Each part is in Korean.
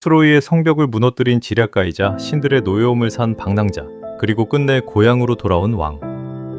트로이의 성벽을 무너뜨린 지략가이자 신들의 노여움을 산 방랑자, 그리고 끝내 고향으로 돌아온 왕.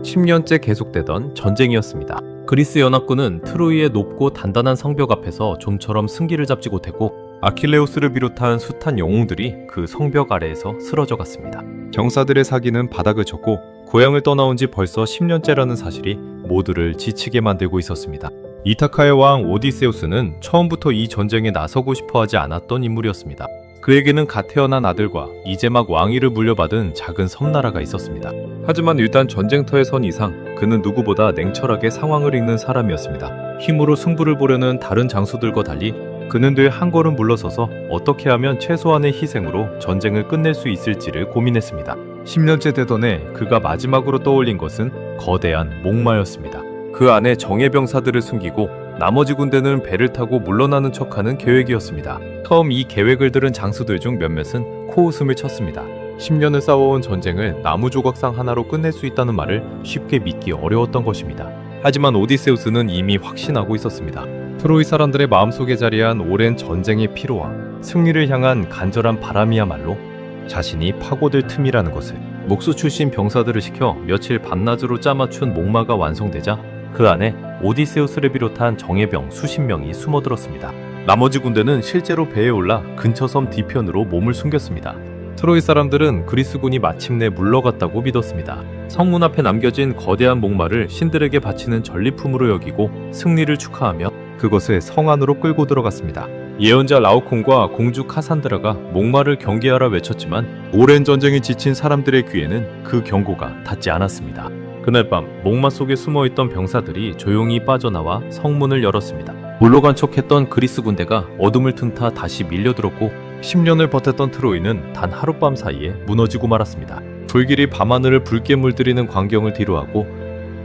10년째 계속되던 전쟁이었습니다. 그리스 연합군은 트로이의 높고 단단한 성벽 앞에서 좀처럼 승기를 잡지 못했고 아킬레우스를 비롯한 숱한 영웅들이 그 성벽 아래에서 쓰러져 갔습니다. 병사들의 사기는 바닥을 쳤고 고향을 떠나온 지 벌써 10년째라는 사실이 모두를 지치게 만들고 있었습니다. 이타카의 왕 오디세우스는 처음부터 이 전쟁에 나서고 싶어 하지 않았던 인물이었습니다. 그에게는 갓 태어난 아들과 이제 막 왕위를 물려받은 작은 섬나라가 있었습니다. 하지만 일단 전쟁터에 선 이상 그는 누구보다 냉철하게 상황을 읽는 사람이었습니다. 힘으로 승부를 보려는 다른 장수들과 달리 그는 늘 한 걸음 물러서서 어떻게 하면 최소한의 희생으로 전쟁을 끝낼 수 있을지를 고민했습니다. 10년째 되던 해 그가 마지막으로 떠올린 것은 거대한 목마였습니다. 그 안에 정예병사들을 숨기고 나머지 군대는 배를 타고 물러나는 척하는 계획이었습니다. 처음 이 계획을 들은 장수들 중 몇몇은 코웃음을 쳤습니다. 10년을 싸워온 전쟁을 나무 조각상 하나로 끝낼 수 있다는 말을 쉽게 믿기 어려웠던 것입니다. 하지만 오디세우스는 이미 확신하고 있었습니다. 트로이 사람들의 마음속에 자리한 오랜 전쟁의 피로와 승리를 향한 간절한 바람이야말로 자신이 파고들 틈이라는 것을. 목수 출신 병사들을 시켜 며칠 밤낮으로 짜맞춘 목마가 완성되자 그 안에 오디세우스를 비롯한 정예병 수십 명이 숨어들었습니다. 나머지 군대는 실제로 배에 올라 근처 섬 뒤편으로 몸을 숨겼습니다. 트로이 사람들은 그리스군이 마침내 물러갔다고 믿었습니다. 성문 앞에 남겨진 거대한 목마를 신들에게 바치는 전리품으로 여기고 승리를 축하하며 그것을 성 안으로 끌고 들어갔습니다. 예언자 라오콘과 공주 카산드라가 목마를 경계하라 외쳤지만 오랜 전쟁에 지친 사람들의 귀에는 그 경고가 닿지 않았습니다. 그날 밤 목마 속에 숨어있던 병사들이 조용히 빠져나와 성문을 열었습니다. 물러간 척했던 그리스 군대가 어둠을 틈타 다시 밀려들었고 10년을 버텼던 트로이는 단 하룻밤 사이에 무너지고 말았습니다. 불길이 밤하늘을 붉게 물들이는 광경을 뒤로하고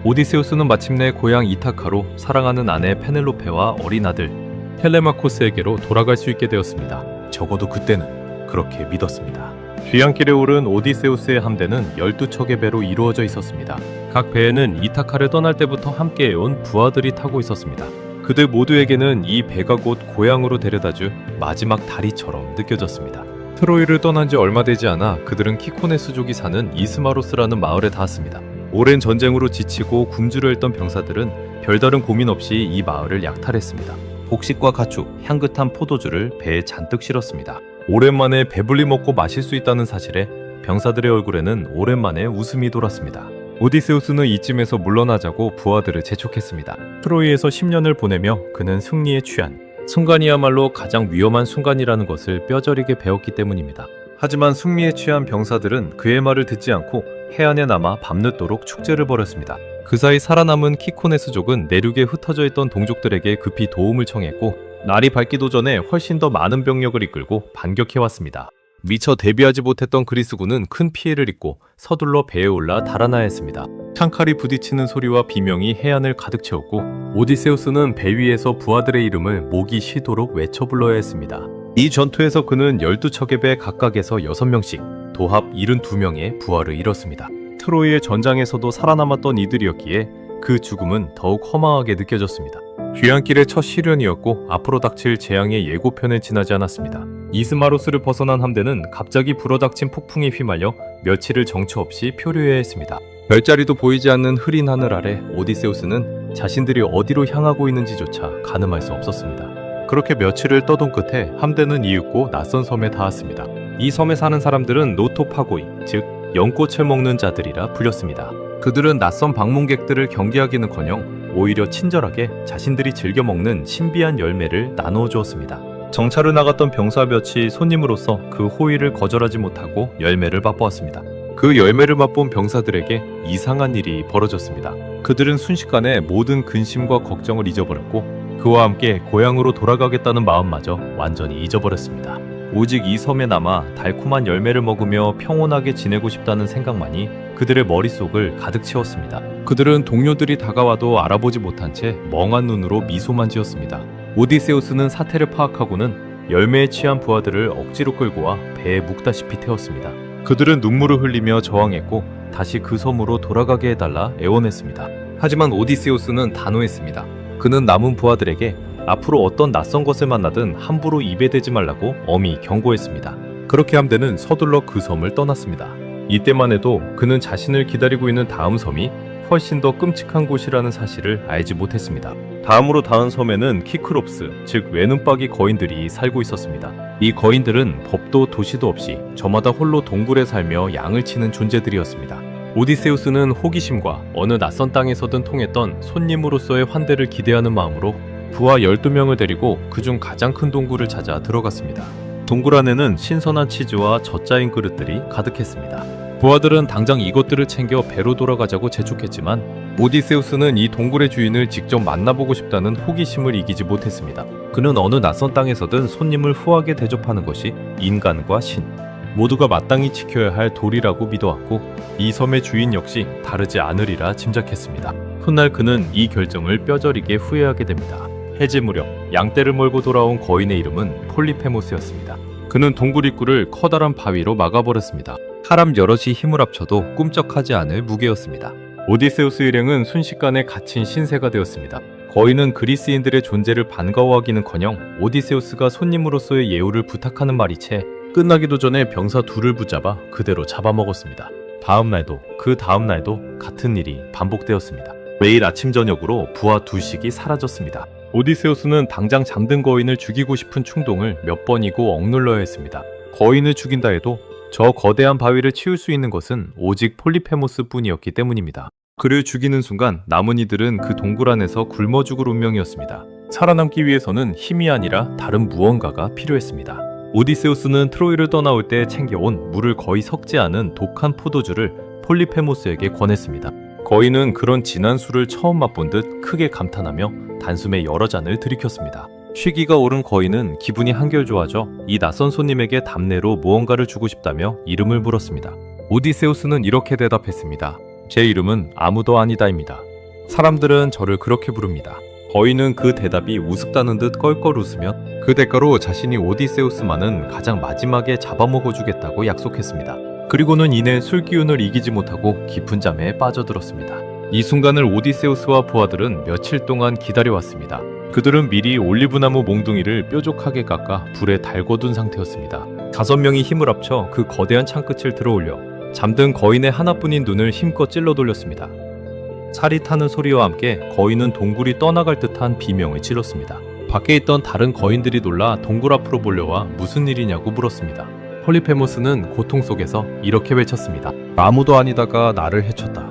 오디세우스는 마침내 고향 이타카로 사랑하는 아내 페넬로페와 어린 아들 텔레마코스에게로 돌아갈 수 있게 되었습니다. 적어도 그때는 그렇게 믿었습니다. 귀향길에 오른 오디세우스의 함대는 12척의 배로 이루어져 있었습니다. 각 배에는 이타카를 떠날 때부터 함께해온 부하들이 타고 있었습니다. 그들 모두에게는 이 배가 곧 고향으로 데려다줄 마지막 다리처럼 느껴졌습니다. 트로이를 떠난 지 얼마 되지 않아 그들은 키코네 수족이 사는 이스마로스라는 마을에 닿았습니다. 오랜 전쟁으로 지치고 굶주려 있던 병사들은 별다른 고민 없이 이 마을을 약탈했습니다. 곡식과 가축, 향긋한 포도주를 배에 잔뜩 실었습니다. 오랜만에 배불리 먹고 마실 수 있다는 사실에 병사들의 얼굴에는 오랜만에 웃음이 돌았습니다. 오디세우스는 이쯤에서 물러나자고 부하들을 재촉했습니다. 트로이에서 10년을 보내며 그는 승리에 취한 순간이야말로 가장 위험한 순간이라는 것을 뼈저리게 배웠기 때문입니다. 하지만 승리에 취한 병사들은 그의 말을 듣지 않고 해안에 남아 밤늦도록 축제를 벌였습니다. 그 사이 살아남은 키코네 수족은 내륙에 흩어져 있던 동족들에게 급히 도움을 청했고 날이 밝기도 전에 훨씬 더 많은 병력을 이끌고 반격해왔습니다. 미처 대비하지 못했던 그리스군은 큰 피해를 입고 서둘러 배에 올라 달아나야 했습니다. 창칼이 부딪히는 소리와 비명이 해안을 가득 채웠고 오디세우스는 배 위에서 부하들의 이름을 목이 쉬도록 외쳐 불러야 했습니다. 이 전투에서 그는 12척의 배 각각에서 6명씩 도합 72명의 부하를 잃었습니다. 트로이의 전장에서도 살아남았던 이들이었기에 그 죽음은 더욱 허망하게 느껴졌습니다. 귀향길의 첫 시련이었고 앞으로 닥칠 재앙의 예고편을 지나지 않았습니다. 이스마로스를 벗어난 함대는 갑자기 불어닥친 폭풍에 휘말려 며칠을 정처 없이 표류해야 했습니다. 별자리도 보이지 않는 흐린 하늘 아래 오디세우스는 자신들이 어디로 향하고 있는지조차 가늠할 수 없었습니다. 그렇게 며칠을 떠돈 끝에 함대는 이윽고 낯선 섬에 닿았습니다. 이 섬에 사는 사람들은 노토파고이, 즉 연꽃을 먹는 자들이라 불렸습니다. 그들은 낯선 방문객들을 경계하기는커녕 오히려 친절하게 자신들이 즐겨 먹는 신비한 열매를 나누어 주었습니다. 정찰을 나갔던 병사 몇이 손님으로서 그 호의를 거절하지 못하고 열매를 맛보았습니다. 그 열매를 맛본 병사들에게 이상한 일이 벌어졌습니다. 그들은 순식간에 모든 근심과 걱정을 잊어버렸고 그와 함께 고향으로 돌아가겠다는 마음마저 완전히 잊어버렸습니다. 오직 이 섬에 남아 달콤한 열매를 먹으며 평온하게 지내고 싶다는 생각만이 그들의 머릿속을 가득 채웠습니다. 그들은 동료들이 다가와도 알아보지 못한 채 멍한 눈으로 미소만 지었습니다. 오디세우스는 사태를 파악하고는 열매에 취한 부하들을 억지로 끌고 와 배에 묵다시피 태웠습니다. 그들은 눈물을 흘리며 저항했고 다시 그 섬으로 돌아가게 해달라 애원했습니다. 하지만 오디세우스는 단호했습니다. 그는 남은 부하들에게 앞으로 어떤 낯선 것을 만나든 함부로 입에 대지 말라고 엄히 경고했습니다. 그렇게 함대는 서둘러 그 섬을 떠났습니다. 이때만 해도 그는 자신을 기다리고 있는 다음 섬이 훨씬 더 끔찍한 곳이라는 사실을 알지 못했습니다. 다음으로 닿은 섬에는 키크롭스, 즉 외눈박이 거인들이 살고 있었습니다. 이 거인들은 법도 도시도 없이 저마다 홀로 동굴에 살며 양을 치는 존재들이었습니다. 오디세우스는 호기심과 어느 낯선 땅에서든 통했던 손님으로서의 환대를 기대하는 마음으로 부하 12명을 데리고 그중 가장 큰 동굴을 찾아 들어갔습니다. 동굴 안에는 신선한 치즈와 젖짜인 그릇들이 가득했습니다. 부하들은 당장 이것들을 챙겨 배로 돌아가자고 재촉했지만 오디세우스는 이 동굴의 주인을 직접 만나보고 싶다는 호기심을 이기지 못했습니다. 그는 어느 낯선 땅에서든 손님을 후하게 대접하는 것이 인간과 신, 모두가 마땅히 지켜야 할 도리라고 믿어왔고 이 섬의 주인 역시 다르지 않으리라 짐작했습니다. 훗날 그는 이 결정을 뼈저리게 후회하게 됩니다. 해질 무렵 양떼를 몰고 돌아온 거인의 이름은 폴리페모스였습니다. 그는 동굴 입구를 커다란 바위로 막아버렸습니다. 사람 여럿이 힘을 합쳐도 꿈쩍하지 않을 무게였습니다. 오디세우스 일행은 순식간에 갇힌 신세가 되었습니다. 거인은 그리스인들의 존재를 반가워하기는커녕 오디세우스가 손님으로서의 예우를 부탁하는 말이 채 끝나기도 전에 병사 둘을 붙잡아 그대로 잡아먹었습니다. 다음 날도 그 다음 날도 같은 일이 반복되었습니다. 매일 아침 저녁으로 부하 둘씩이 사라졌습니다. 오디세우스는 당장 잠든 거인을 죽이고 싶은 충동을 몇 번이고 억눌러야 했습니다. 거인을 죽인다 해도 저 거대한 바위를 치울 수 있는 것은 오직 폴리페모스 뿐이었기 때문입니다. 그를 죽이는 순간 남은 이들은 그 동굴 안에서 굶어 죽을 운명이었습니다. 살아남기 위해서는 힘이 아니라 다른 무언가가 필요했습니다. 오디세우스는 트로이를 떠나올 때 챙겨온 물을 거의 섞지 않은 독한 포도주를 폴리페모스에게 권했습니다. 거인은 그런 진한 술을 처음 맛본 듯 크게 감탄하며 단숨에 여러 잔을 들이켰습니다. 쉬기가 오른 거인은 기분이 한결 좋아져 이 낯선 손님에게 답례로 무언가를 주고 싶다며 이름을 물었습니다. 오디세우스는 이렇게 대답했습니다. 제 이름은 아무도 아니다입니다. 사람들은 저를 그렇게 부릅니다. 거인은 그 대답이 우습다는 듯 껄껄 웃으며 그 대가로 자신이 오디세우스만은 가장 마지막에 잡아먹어주겠다고 약속했습니다. 그리고는 이내 술 기운을 이기지 못하고 깊은 잠에 빠져들었습니다. 이 순간을 오디세우스와 부하들은 며칠 동안 기다려왔습니다. 그들은 미리 올리브나무 몽둥이를 뾰족하게 깎아 불에 달궈둔 상태였습니다. 5명이 힘을 합쳐 그 거대한 창끝을 들어올려 잠든 거인의 하나뿐인 눈을 힘껏 찔러 돌렸습니다. 살이 타는 소리와 함께 거인은 동굴이 떠나갈 듯한 비명을 질렀습니다. 밖에 있던 다른 거인들이 놀라 동굴 앞으로 몰려와 무슨 일이냐고 물었습니다. 폴리페모스는 고통 속에서 이렇게 외쳤습니다. 아무도 아니다가 나를 해쳤다.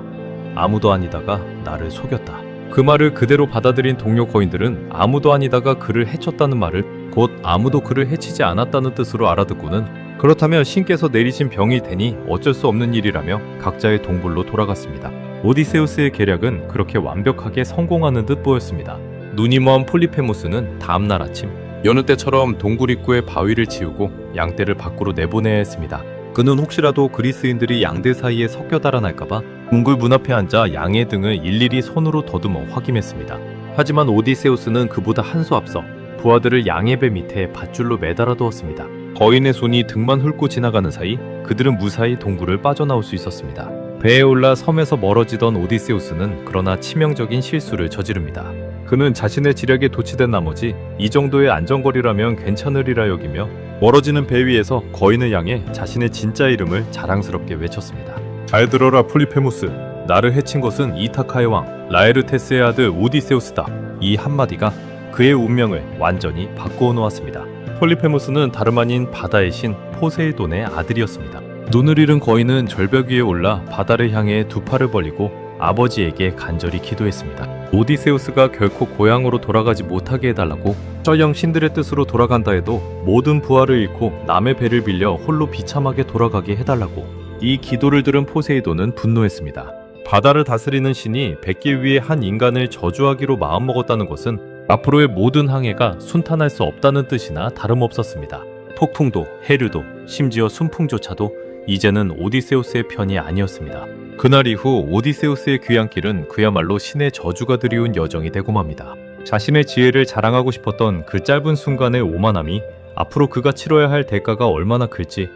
아무도 아니다가 나를 속였다. 그 말을 그대로 받아들인 동료 거인들은 아무도 아니다가 그를 해쳤다는 말을 곧 아무도 그를 해치지 않았다는 뜻으로 알아듣고는 그렇다면 신께서 내리신 병일 테니 어쩔 수 없는 일이라며 각자의 동굴로 돌아갔습니다. 오디세우스의 계략은 그렇게 완벽하게 성공하는 듯 보였습니다. 눈이 먼 폴리페모스는 다음날 아침 여느 때처럼 동굴 입구에 바위를 치우고 양떼를 밖으로 내보내야 했습니다. 그는 혹시라도 그리스인들이 양대 사이에 섞여 달아날까봐 동굴 문 앞에 앉아 양의 등을 일일이 손으로 더듬어 확인했습니다. 하지만 오디세우스는 그보다 한 수 앞서 부하들을 양의 배 밑에 밧줄로 매달아 두었습니다. 거인의 손이 등만 훑고 지나가는 사이 그들은 무사히 동굴을 빠져나올 수 있었습니다. 배에 올라 섬에서 멀어지던 오디세우스는 그러나 치명적인 실수를 저지릅니다. 그는 자신의 지략에 도취된 나머지 이 정도의 안전거리라면 괜찮으리라 여기며 멀어지는 배 위에서 거인을 향해 자신의 진짜 이름을 자랑스럽게 외쳤습니다. 잘 들어라 폴리페모스. 나를 해친 것은 이타카의 왕 라에르테스의 아들 오디세우스다. 이 한마디가 그의 운명을 완전히 바꾸어 놓았습니다. 폴리페모스는 다름 아닌 바다의 신 포세이돈의 아들이었습니다. 눈을 잃은 거인은 절벽 위에 올라 바다를 향해 두 팔을 벌리고 아버지에게 간절히 기도했습니다. 오디세우스가 결코 고향으로 돌아가지 못하게 해달라고 쩌영 신들의 뜻으로 돌아간다 해도 모든 부하를 잃고 남의 배를 빌려 홀로 비참하게 돌아가게 해달라고. 이 기도를 들은 포세이돈은 분노했습니다. 바다를 다스리는 신이 백길 위에 한 인간을 저주하기로 마음먹었다는 것은 앞으로의 모든 항해가 순탄할 수 없다는 뜻이나 다름없었습니다. 폭풍도 해류도 심지어 순풍조차도 이제는 오디세우스의 편이 아니었습니다. 그날 이후 오디세우스의 귀향길은 그야말로 신의 저주가 드리운 여정이 되고 맙니다. 자신의 지혜를 자랑하고 싶었던 그 짧은 순간의 오만함이 앞으로 그가 치러야 할 대가가 얼마나 클지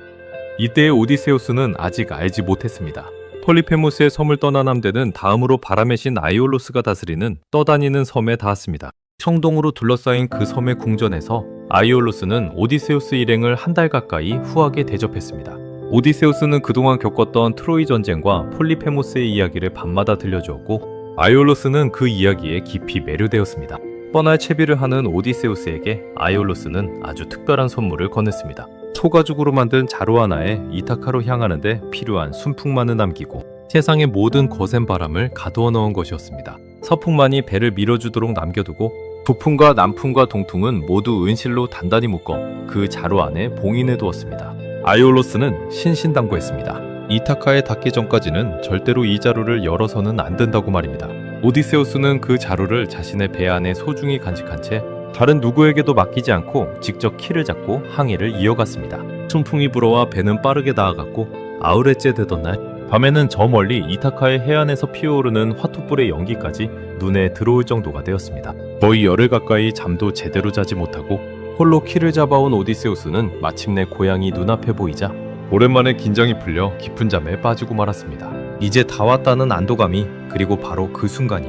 이때의 오디세우스는 아직 알지 못했습니다. 폴리페모스의 섬을 떠난 함대는 다음으로 바람의 신 아이올로스가 다스리는 떠다니는 섬에 닿았습니다. 청동으로 둘러싸인 그 섬의 궁전에서 아이올로스는 오디세우스 일행을 한 달 가까이 후하게 대접했습니다. 오디세우스는 그동안 겪었던 트로이 전쟁과 폴리페모스의 이야기를 밤마다 들려주었고 아이올로스는 그 이야기에 깊이 매료되었습니다. 뻔할 채비를 하는 오디세우스에게 아이올로스는 아주 특별한 선물을 건넸습니다. 소가죽으로 만든 자루 하나에 이타카로 향하는데 필요한 순풍만을 남기고 세상의 모든 거센 바람을 가두어 넣은 것이었습니다. 서풍만이 배를 밀어주도록 남겨두고 북풍과 남풍과 동풍은 모두 은실로 단단히 묶어 그 자루 안에 봉인해 두었습니다. 아이올로스는 신신당부했습니다. 이타카에 닿기 전까지는 절대로 이 자루를 열어서는 안 된다고 말입니다. 오디세우스는 그 자루를 자신의 배 안에 소중히 간직한 채 다른 누구에게도 맡기지 않고 직접 키를 잡고 항해를 이어갔습니다. 순풍이 불어와 배는 빠르게 나아갔고 아우렛째 되던 날 밤에는 저 멀리 이타카의 해안에서 피어오르는 화투불의 연기까지 눈에 들어올 정도가 되었습니다. 거의 열흘 가까이 잠도 제대로 자지 못하고 홀로 키를 잡아온 오디세우스는 마침내 고향이 눈앞에 보이자 오랜만에 긴장이 풀려 깊은 잠에 빠지고 말았습니다. 이제 다 왔다는 안도감이 그리고 바로 그 순간이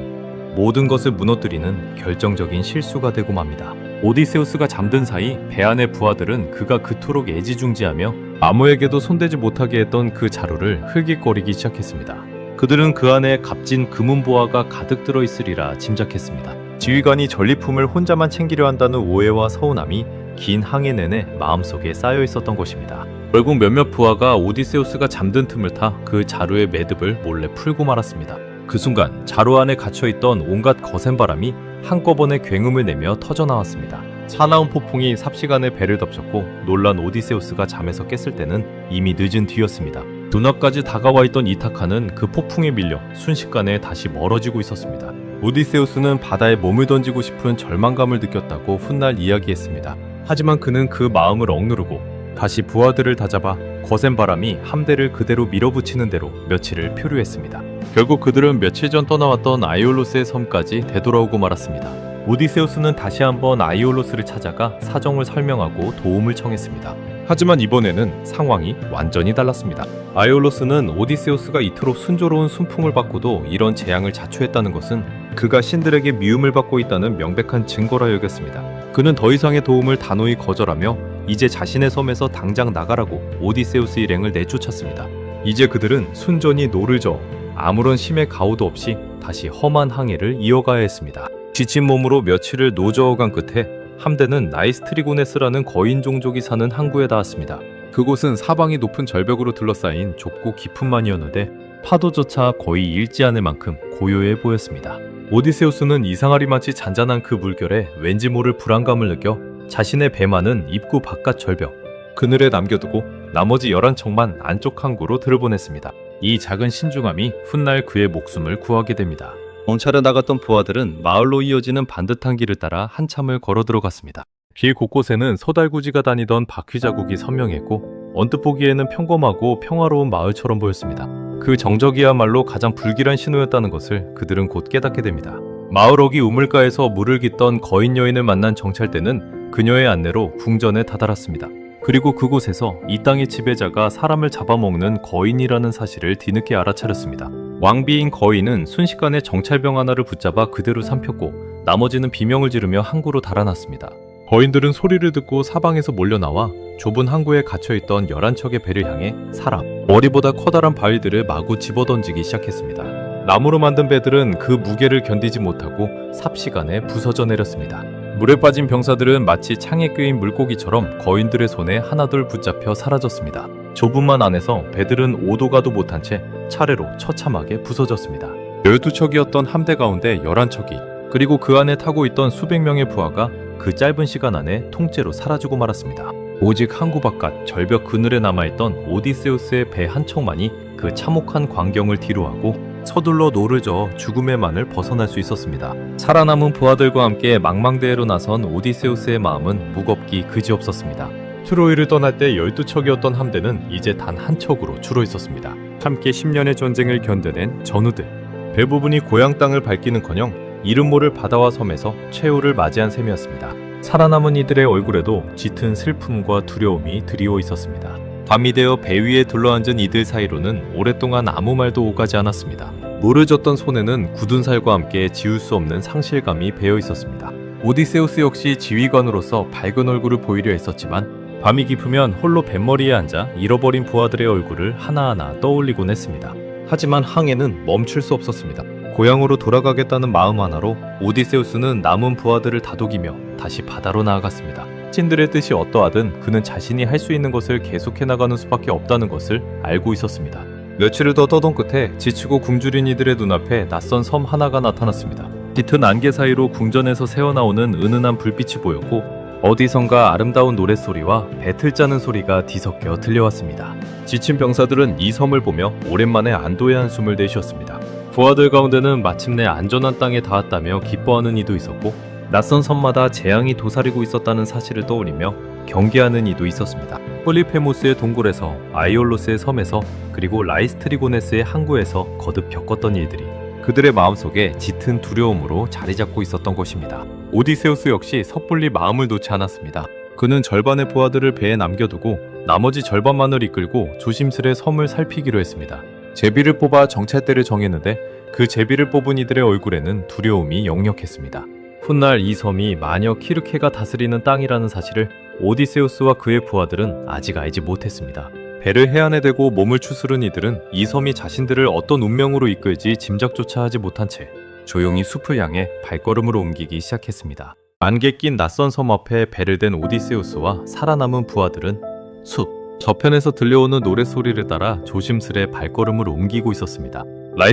모든 것을 무너뜨리는 결정적인 실수가 되고 맙니다. 오디세우스가 잠든 사이 배 안의 부하들은 그가 그토록 애지중지하며 아무에게도 손대지 못하게 했던 그 자루를 흘깃거리기 시작했습니다. 그들은 그 안에 값진 금은보화가 가득 들어있으리라 짐작했습니다. 지휘관이 전리품을 혼자만 챙기려 한다는 오해와 서운함이 긴 항해 내내 마음속에 쌓여 있었던 것입니다. 결국 몇몇 부하가 오디세우스가 잠든 틈을 타 그 자루의 매듭을 몰래 풀고 말았습니다. 그 순간 자루 안에 갇혀있던 온갖 거센 바람이 한꺼번에 굉음을 내며 터져나왔습니다. 사나운 폭풍이 삽시간에 배를 덮쳤고 놀란 오디세우스가 잠에서 깼을 때는 이미 늦은 뒤였습니다. 눈앞까지 다가와 있던 이타카는 그 폭풍에 밀려 순식간에 다시 멀어지고 있었습니다. 오디세우스는 바다에 몸을 던지고 싶은 절망감을 느꼈다고 훗날 이야기했습니다. 하지만 그는 그 마음을 억누르고 다시 부하들을 다잡아 거센 바람이 함대를 그대로 밀어붙이는 대로 며칠을 표류했습니다. 결국 그들은 며칠 전 떠나왔던 아이올로스의 섬까지 되돌아오고 말았습니다. 오디세우스는 다시 한번 아이올로스를 찾아가 사정을 설명하고 도움을 청했습니다. 하지만 이번에는 상황이 완전히 달랐습니다. 아이올로스는 오디세우스가 이토록 순조로운 순풍을 받고도 이런 재앙을 자초했다는 것은 그가 신들에게 미움을 받고 있다는 명백한 증거라 여겼습니다. 그는 더 이상의 도움을 단호히 거절하며 이제 자신의 섬에서 당장 나가라고 오디세우스 일행을 내쫓았습니다. 이제 그들은 순전히 노를 저어 아무런 심의 가오도 없이 다시 험한 항해를 이어가야 했습니다. 지친 몸으로 며칠을 노저어간 끝에 함대는 나이스트리고네스라는 거인 종족이 사는 항구에 닿았습니다. 그곳은 사방이 높은 절벽으로 둘러싸인 좁고 깊은 만이었는데 파도조차 거의 일지 않을 만큼 고요해 보였습니다. 오디세우스는 이상하리마치 잔잔한 그 물결에 왠지 모를 불안감을 느껴 자신의 배만은 입구 바깥 절벽, 그늘에 남겨두고 나머지 11척만 안쪽 항구로 들어보냈습니다. 이 작은 신중함이 훗날 그의 목숨을 구하게 됩니다. 정찰에 나갔던 부하들은 마을로 이어지는 반듯한 길을 따라 한참을 걸어 들어갔습니다. 길 곳곳에는 소달구지가 다니던 바퀴 자국이 선명했고 언뜻 보기에는 평범하고 평화로운 마을처럼 보였습니다. 그 정적이야말로 가장 불길한 신호였다는 것을 그들은 곧 깨닫게 됩니다. 마을 어귀 우물가에서 물을 깃던 거인 여인을 만난 정찰대는 그녀의 안내로 궁전에 다다랐습니다. 그리고 그곳에서 이 땅의 지배자가 사람을 잡아먹는 거인이라는 사실을 뒤늦게 알아차렸습니다. 왕비인 거인은 순식간에 정찰병 하나를 붙잡아 그대로 삼켰고 나머지는 비명을 지르며 항구로 달아났습니다. 거인들은 소리를 듣고 사방에서 몰려나와 좁은 항구에 갇혀있던 11척의 배를 향해 사람, 머리보다 커다란 바위들을 마구 집어던지기 시작했습니다. 나무로 만든 배들은 그 무게를 견디지 못하고 삽시간에 부서져 내렸습니다. 물에 빠진 병사들은 마치 창에 끄인 물고기처럼 거인들의 손에 하나둘 붙잡혀 사라졌습니다. 좁은 만 안에서 배들은 오도 가도 못한 채 차례로 처참하게 부서졌습니다. 12척이었던 함대 가운데 11척이 그리고 그 안에 타고 있던 수백 명의 부하가 그 짧은 시간 안에 통째로 사라지고 말았습니다. 오직 항구 바깥 절벽 그늘에 남아있던 오디세우스의 배 한 척만이 그 참혹한 광경을 뒤로하고 서둘러 노를 저어 죽음의 만을 벗어날 수 있었습니다. 살아남은 부하들과 함께 망망대해로 나선 오디세우스의 마음은 무겁기 그지없었습니다. 트로이를 떠날 때 12척이었던 함대는 이제 단 한 척으로 줄어 있었습니다. 함께 10년의 전쟁을 견뎌낸 전우들. 배 부분이 고향 땅을 밟기는커녕 이름 모를 바다와 섬에서 최후를 맞이한 셈이었습니다. 살아남은 이들의 얼굴에도 짙은 슬픔과 두려움이 드리워 있었습니다. 밤이 되어 배 위에 둘러앉은 이들 사이로는 오랫동안 아무 말도 오가지 않았습니다. 물을 젓던 손에는 굳은 살과 함께 지울 수 없는 상실감이 배어 있었습니다. 오디세우스 역시 지휘관으로서 밝은 얼굴을 보이려 했었지만 밤이 깊으면 홀로 뱃머리에 앉아 잃어버린 부하들의 얼굴을 하나하나 떠올리곤 했습니다. 하지만 항해는 멈출 수 없었습니다. 고향으로 돌아가겠다는 마음 하나로 오디세우스는 남은 부하들을 다독이며 다시 바다로 나아갔습니다. 신들의 뜻이 어떠하든 그는 자신이 할 수 있는 것을 계속해 나가는 수밖에 없다는 것을 알고 있었습니다. 며칠을 더 떠돈 끝에 지치고 굶주린 이들의 눈앞에 낯선 섬 하나가 나타났습니다. 짙은 안개 사이로 궁전에서 새어나오는 은은한 불빛이 보였고 어디선가 아름다운 노랫소리와 배틀 짜는 소리가 뒤섞여 들려왔습니다. 지친 병사들은 이 섬을 보며 오랜만에 안도의 한숨을 내쉬었습니다. 부하들 가운데는 마침내 안전한 땅에 닿았다며 기뻐하는 이도 있었고 낯선 섬마다 재앙이 도사리고 있었다는 사실을 떠올리며 경계하는 이도 있었습니다. 폴리페모스의 동굴에서 아이올로스의 섬에서 그리고 라이스트리고네스의 항구에서 거듭 겪었던 일들이 그들의 마음속에 짙은 두려움으로 자리 잡고 있었던 것입니다. 오디세우스 역시 섣불리 마음을 놓지 않았습니다. 그는 절반의 부하들을 배에 남겨두고 나머지 절반만을 이끌고 조심스레 섬을 살피기로 했습니다. 제비를 뽑아 정찰대를 정했는데 그 제비를 뽑은 이들의 얼굴에는 두려움이 역력했습니다. 훗날 이 섬이 마녀 키르케가 다스리는 땅이라는 사실을 오디세우스와 그의 부하들은 아직 알지 못했습니다. 배를 해안에 대고 몸을 추스른 이들은 이 섬이 자신들을 어떤 운명으로 이끌지 짐작조차 하지 못한 채 조용히 숲을 향해 발걸음을 옮기기 시작했습니다. 안개 낀 낯선 섬 앞에 배를 댄 오디세우스와 살아남은 부하들은 숲 저편에서 들려오는 노랫소리를 따라 조심스레 발걸음을 옮기고 있었습니다.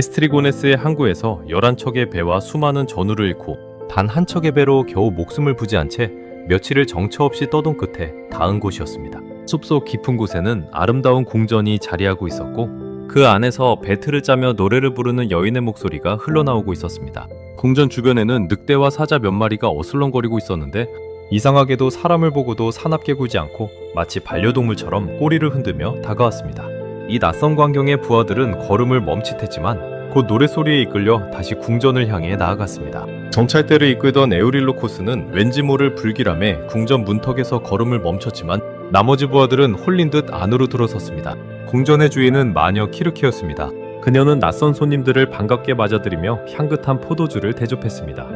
라이스트리고네스의 항구에서 11척의 배와 수많은 전우를 잃고 단 한 척의 배로 겨우 목숨을 부지한 채 며칠을 정처 없이 떠돈 끝에 닿은 곳이었습니다. 숲속 깊은 곳에는 아름다운 궁전이 자리하고 있었고 그 안에서 배틀을 짜며 노래를 부르는 여인의 목소리가 흘러나오고 있었습니다. 궁전 주변에는 늑대와 사자 몇 마리가 어슬렁거리고 있었는데 이상하게도 사람을 보고도 사납게 굴지 않고 마치 반려동물처럼 꼬리를 흔들며 다가왔습니다. 이 낯선 광경의 부하들은 걸음을 멈칫했지만 곧 노랫소리에 이끌려 다시 궁전을 향해 나아갔습니다. 정찰대를 이끌던 에우릴로코스는 왠지 모를 불길함에 궁전 문턱에서 걸음을 멈췄지만 나머지 부하들은 홀린 듯 안으로 들어섰습니다. 궁전의 주인은 마녀 키르케였습니다. 그녀는 낯선 손님들을 반갑게 맞아들이며 향긋한 포도주를 대접했습니다.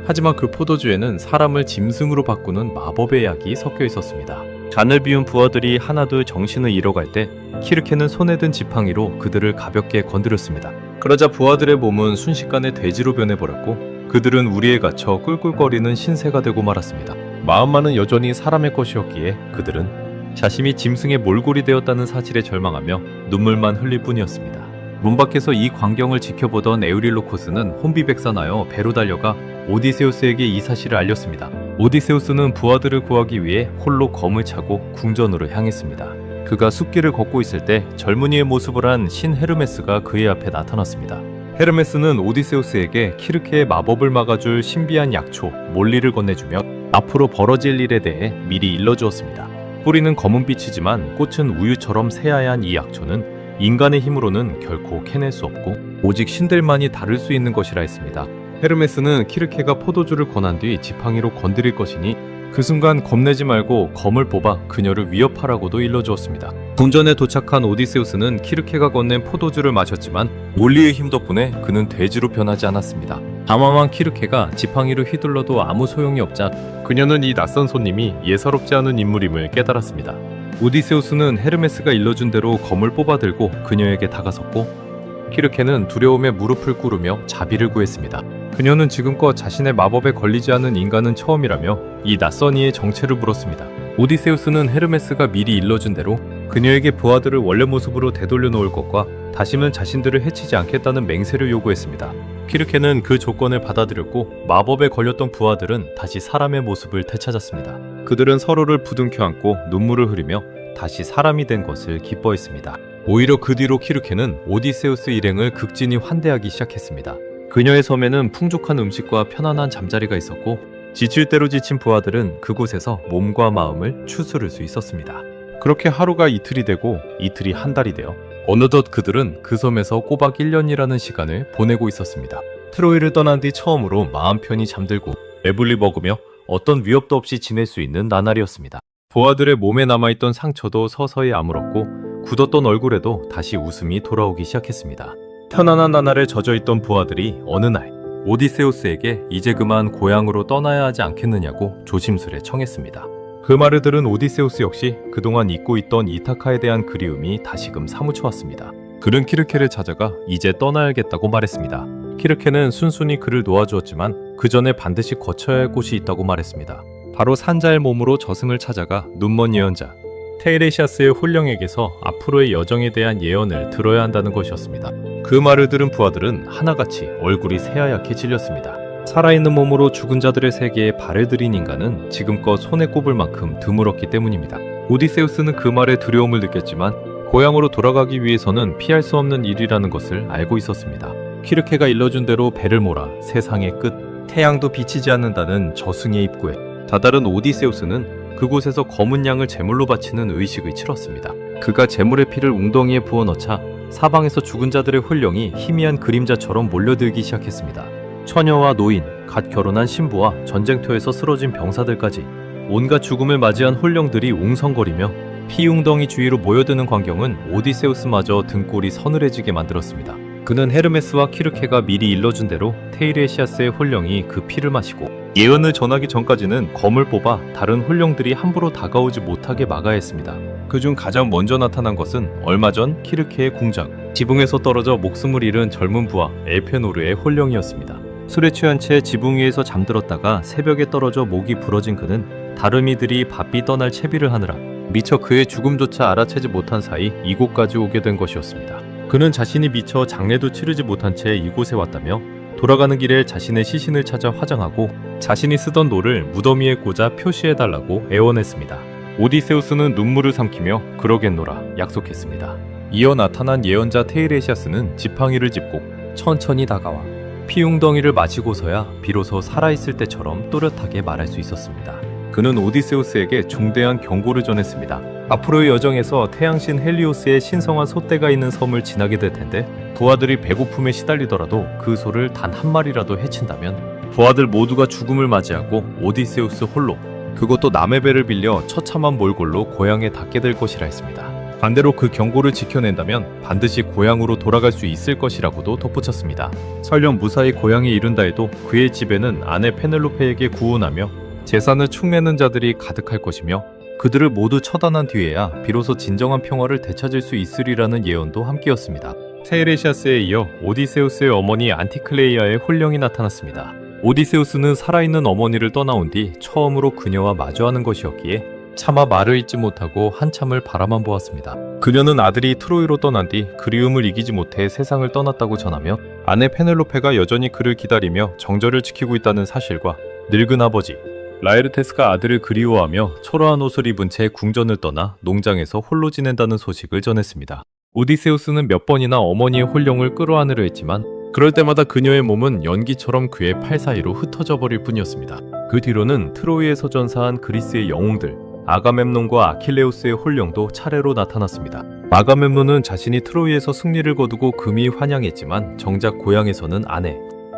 하지만 그 포도주에는 사람을 짐승으로 바꾸는 마법의 약이 섞여 있었습니다. 잔을 비운 부하들이 하나둘 정신을 잃어갈 때 키르케는 손에 든 지팡이로 그들을 가볍게 건드렸습니다. 그러자 부하들의 몸은 순식간에 돼지로 변해버렸고 그들은 우리에 갇혀 꿀꿀거리는 신세가 되고 말았습니다. 마음만은 여전히 사람의 것이었기에 그들은 자신이 짐승의 몰골이 되었다는 사실에 절망하며 눈물만 흘릴 뿐이었습니다. 문 밖에서 이 광경을 지켜보던 에우릴로코스는 혼비백산하여 배로 달려가 오디세우스에게 이 사실을 알렸습니다. 오디세우스는 부하들을 구하기 위해 홀로 검을 차고 궁전으로 향했습니다. 그가 숲길을 걷고 있을 때 젊은이의 모습을 한 신 헤르메스가 그의 앞에 나타났습니다. 헤르메스는 오디세우스에게 키르케의 마법을 막아줄 신비한 약초 몰리를 건네주며 앞으로 벌어질 일에 대해 미리 일러주었습니다. 뿌리는 검은빛이지만 꽃은 우유처럼 새하얀 이 약초는 인간의 힘으로는 결코 캐낼 수 없고 오직 신들만이 다룰 수 있는 것이라 했습니다. 헤르메스는 키르케가 포도주를 권한 뒤 지팡이로 건드릴 것이니 그 순간 겁내지 말고 검을 뽑아 그녀를 위협하라고도 일러주었습니다. 궁전에 도착한 오디세우스는 키르케가 건넨 포도주를 마셨지만 몰리의 힘 덕분에 그는 돼지로 변하지 않았습니다. 담담한 키르케가 지팡이로 휘둘러도 아무 소용이 없자 그녀는 이 낯선 손님이 예사롭지 않은 인물임을 깨달았습니다. 오디세우스는 헤르메스가 일러준 대로 검을 뽑아 들고 그녀에게 다가섰고 키르케는 두려움에 무릎을 꿇으며 자비를 구했습니다. 그녀는 지금껏 자신의 마법에 걸리지 않은 인간은 처음이라며 이 낯선 이의 정체를 물었습니다. 오디세우스는 헤르메스가 미리 일러준 대로 그녀에게 부하들을 원래 모습으로 되돌려 놓을 것과 다시는 자신들을 해치지 않겠다는 맹세를 요구했습니다. 키르케는 그 조건을 받아들였고 마법에 걸렸던 부하들은 다시 사람의 모습을 되찾았습니다. 그들은 서로를 부둥켜 안고 눈물을 흘리며 다시 사람이 된 것을 기뻐했습니다. 오히려 그 뒤로 키르케는 오디세우스 일행을 극진히 환대하기 시작했습니다. 그녀의 섬에는 풍족한 음식과 편안한 잠자리가 있었고 지칠 대로 지친 부하들은 그곳에서 몸과 마음을 추스를 수 있었습니다. 그렇게 하루가 이틀이 되고 이틀이 한 달이 되어 어느덧 그들은 그 섬에서 꼬박 1년이라는 시간을 보내고 있었습니다. 트로이를 떠난 뒤 처음으로 마음 편히 잠들고 배불리 먹으며 어떤 위협도 없이 지낼 수 있는 나날이었습니다. 부하들의 몸에 남아있던 상처도 서서히 아물었고 굳었던 얼굴에도 다시 웃음이 돌아오기 시작했습니다. 편안한 나날에 젖어있던 부하들이 어느 날 오디세우스에게 이제 그만 고향으로 떠나야 하지 않겠느냐고 조심스레 청했습니다. 그 말을 들은 오디세우스 역시 그동안 잊고 있던 이타카에 대한 그리움이 다시금 사무쳐왔습니다. 그는 키르케를 찾아가 이제 떠나야겠다고 말했습니다. 키르케는 순순히 그를 놓아주었지만 그 전에 반드시 거쳐야 할 곳이 있다고 말했습니다. 바로 산자의 몸으로 저승을 찾아가 눈먼 예언자 테이레시아스의 홀령에게서 앞으로의 여정에 대한 예언을 들어야 한다는 것이었습니다. 그 말을 들은 부하들은 하나같이 얼굴이 새하얗게 질렸습니다. 살아있는 몸으로 죽은 자들의 세계에 발을 들인 인간은 지금껏 손에 꼽을 만큼 드물었기 때문입니다. 오디세우스는 그 말에 두려움을 느꼈지만 고향으로 돌아가기 위해서는 피할 수 없는 일이라는 것을 알고 있었습니다. 키르케가 일러준 대로 배를 몰아 세상의 끝, 태양도 비치지 않는다는 저승의 입구에 다다른 오디세우스는 그곳에서 검은 양을 제물로 바치는 의식을 치렀습니다. 그가 제물의 피를 웅덩이에 부어넣자 사방에서 죽은 자들의 홀령이 희미한 그림자처럼 몰려들기 시작했습니다. 처녀와 노인, 갓 결혼한 신부와 전쟁터에서 쓰러진 병사들까지 온갖 죽음을 맞이한 홀령들이 웅성거리며 피웅덩이 주위로 모여드는 광경은 오디세우스마저 등골이 서늘해지게 만들었습니다. 그는 헤르메스와 키르케가 미리 일러준 대로 테이레시아스의 홀령이 그 피를 마시고 예언을 전하기 전까지는 검을 뽑아 다른 홀령들이 함부로 다가오지 못하게 막아야 했습니다. 그중 가장 먼저 나타난 것은 얼마 전 키르케의 궁장, 지붕에서 떨어져 목숨을 잃은 젊은 부하 엘페노르의 홀령이었습니다. 술에 취한 채 지붕 위에서 잠들었다가 새벽에 떨어져 목이 부러진 그는 다른 이들이 바삐 떠날 채비를 하느라 미처 그의 죽음조차 알아채지 못한 사이 이곳까지 오게 된 것이었습니다. 그는 자신이 미처 장례도 치르지 못한 채 이곳에 왔다며 돌아가는 길에 자신의 시신을 찾아 화장하고 자신이 쓰던 노를 무덤 위에 꽂아 표시해달라고 애원했습니다. 오디세우스는 눈물을 삼키며 그러겠노라 약속했습니다. 이어 나타난 예언자 테이레시아스는 지팡이를 짚고 천천히 다가와 피웅덩이를 마시고서야 비로소 살아있을 때처럼 또렷하게 말할 수 있었습니다. 그는 오디세우스에게 중대한 경고를 전했습니다. 앞으로의 여정에서 태양신 헬리오스의 신성한 소떼가 있는 섬을 지나게 될 텐데 부하들이 배고픔에 시달리더라도 그 소를 단 한 마리라도 해친다면 부하들 모두가 죽음을 맞이하고 오디세우스 홀로 그것도 남의 배를 빌려 처참한 몰골로 고향에 닿게 될 것이라 했습니다. 반대로 그 경고를 지켜낸다면 반드시 고향으로 돌아갈 수 있을 것이라고도 덧붙였습니다. 설령 무사히 고향에 이른다 해도 그의 집에는 아내 페넬로페에게 구원하며 재산을 축내는 자들이 가득할 것이며 그들을 모두 처단한 뒤에야 비로소 진정한 평화를 되찾을 수 있으리라는 예언도 함께였습니다. 테이레시아스에 이어 오디세우스의 어머니 안티클레이아의 홀령이 나타났습니다. 오디세우스는 살아있는 어머니를 떠나온 뒤 처음으로 그녀와 마주하는 것이었기에 차마 말을 잇지 못하고 한참을 바라만 보았습니다. 그녀는 아들이 트로이로 떠난 뒤 그리움을 이기지 못해 세상을 떠났다고 전하며 아내 페넬로페가 여전히 그를 기다리며 정절을 지키고 있다는 사실과 늙은 아버지 라에르테스가 아들을 그리워하며 초라한 옷을 입은 채 궁전을 떠나 농장에서 홀로 지낸다는 소식을 전했습니다. 오디세우스는 몇 번이나 어머니의 홀령을 끌어안으려 했지만 그럴 때마다 그녀의 몸은 연기처럼 그의 팔 사이로 흩어져 버릴 뿐이었습니다. 그 뒤로는 트로이에서 전사한 그리스의 영웅들 아가멤논과 아킬레우스의 홀령도 차례로 나타났습니다. 아가멤논은 자신이 트로이에서 승리를 거두고 금이 환영했지만 정작 고향에서는 아내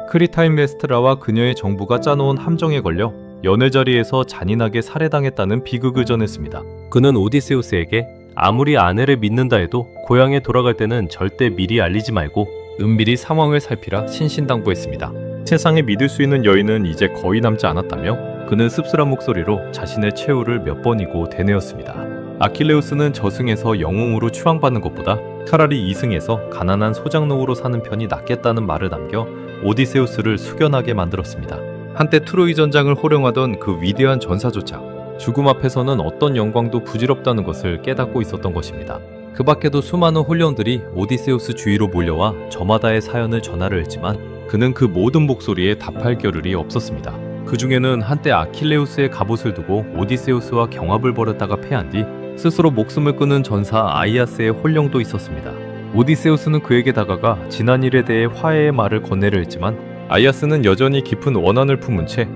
크리타임메스트라와 그녀의 정부가 짜놓은 함정에 걸려 연회 자리에서 잔인하게 살해당했다는 비극을 전했습니다. 그는 오디세우스에게 아무리 아내를 믿는다 해도 고향에 돌아갈 때는 절대 미리 알리지 말고 은밀히 상황을 살피라 신신당부했습니다. 세상에 믿을 수 있는 여인은 이제 거의 남지 않았다며 그는 씁쓸한 목소리로 자신의 최후를 몇 번이고 되뇌었습니다. 아킬레우스는 저승에서 영웅으로 추앙받는 것보다 차라리 이승에서 가난한 소장농으로 사는 편이 낫겠다는 말을 남겨 오디세우스를 숙연하게 만들었습니다. 한때 트로이 전장을 호령하던 그 위대한 전사조차 죽음 앞에서는 어떤 영광도 부질없다는 것을 깨닫고 있었던 것입니다. 그 밖에도 수많은 홀령들이 오디세우스 주위로 몰려와 저마다의 사연을 전하려 했지만 그는 그 모든 목소리에 답할 겨를이 없었습니다. 그 중에는 한때 아킬레우스의 갑옷을 두고 오디세우스와 경합을 벌였다가 패한 뒤 스스로 목숨을 끊은 전사 아이아스의 홀령도 있었습니다. 오디세우스는 그에게 다가가 지난 일에 대해 화해의 말을 건네려 했지만 아이아스는 여전히 깊은 원한을 품은 채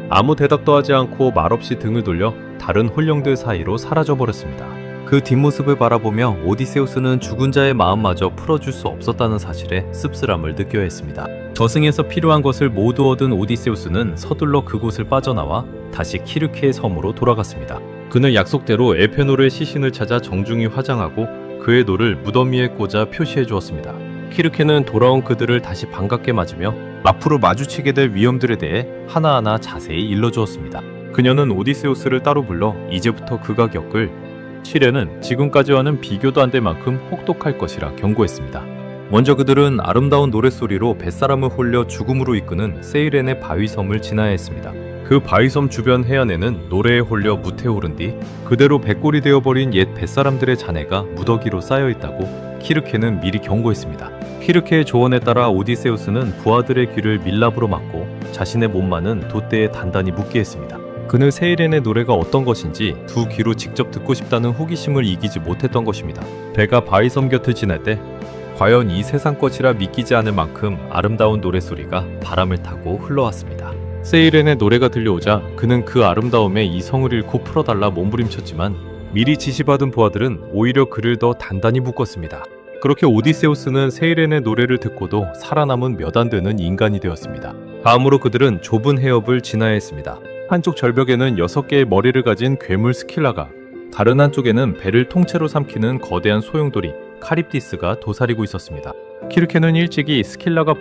아무 대답도 하지 않고 말없이 등을 돌려 다른 홀령들 사이로 사라져버렸습니다. 그 뒷모습을 바라보며 오디세우스는 죽은 자의 마음마저 풀어줄 수 없었다는 사실에 씁쓸함을 느껴야 했습니다. 저승에서 필요한 것을 모두 얻은 오디세우스는 서둘러 그곳을 빠져나와 다시 키르케의 섬으로 돌아갔습니다. 그는 약속대로 엘페노르의 시신을 찾아 정중히 화장하고 그의 노를 무덤 위에 꽂아 표시해 주었습니다. 키르케는 돌아온 그들을 다시 반갑게 맞으며 앞으로 마주치게 될 위험들에 대해 하나하나 자세히 일러주었습니다. 그녀는 오디세우스를 따로 불러 이제부터 그가 겪을 시련은 지금까지와는 비교도 안 될 만큼 혹독할 것이라 경고했습니다. 먼저 그들은 아름다운 노랫소리로 뱃사람을 홀려 죽음으로 이끄는 세이렌의 바위섬을 지나야 했습니다. 그 바위섬 주변 해안에는 노래에 홀려 무태오른 뒤 그대로 백골이 되어버린 옛 뱃사람들의 잔해가 무더기로 쌓여있다고 키르케는 미리 경고했습니다. 키르케의 조언에 따라 오디세우스는 부하들의 귀를 밀랍으로 막고 자신의 몸만은 돛대에 단단히 묶게 했습니다. 그는 세이렌의 노래가 어떤 것인지 두 귀로 직접 듣고 싶다는 호기심을 이기지 못했던 것입니다. 배가 바위섬 곁을 지날 때 과연 이 세상 것이라 믿기지 않을 만큼 아름다운 노랫소리가 바람을 타고 흘러왔습니다. 세이렌의 노래가 들려오자 그는 그 아름다움에 이성을 잃고 풀어달라 몸부림쳤지만 미리 지시받은 부하들은 오히려 그를 더 단단히 묶었습니다. 그렇게 오디세우스는 세이렌의 노래를 듣고도 살아남은 몇 안 되는 인간이 되었습니다. 다음으로 그들은 좁은 해협을 지나야 했습니다. 한쪽 절벽에는 6개의 머리를 가진 괴물 스킬라가, 다른 한쪽에는 배를 통째로 삼키는 거대한 소용돌이 카립디스가 도사리고 있었습니다. 키르케는 일찍이 스킬라가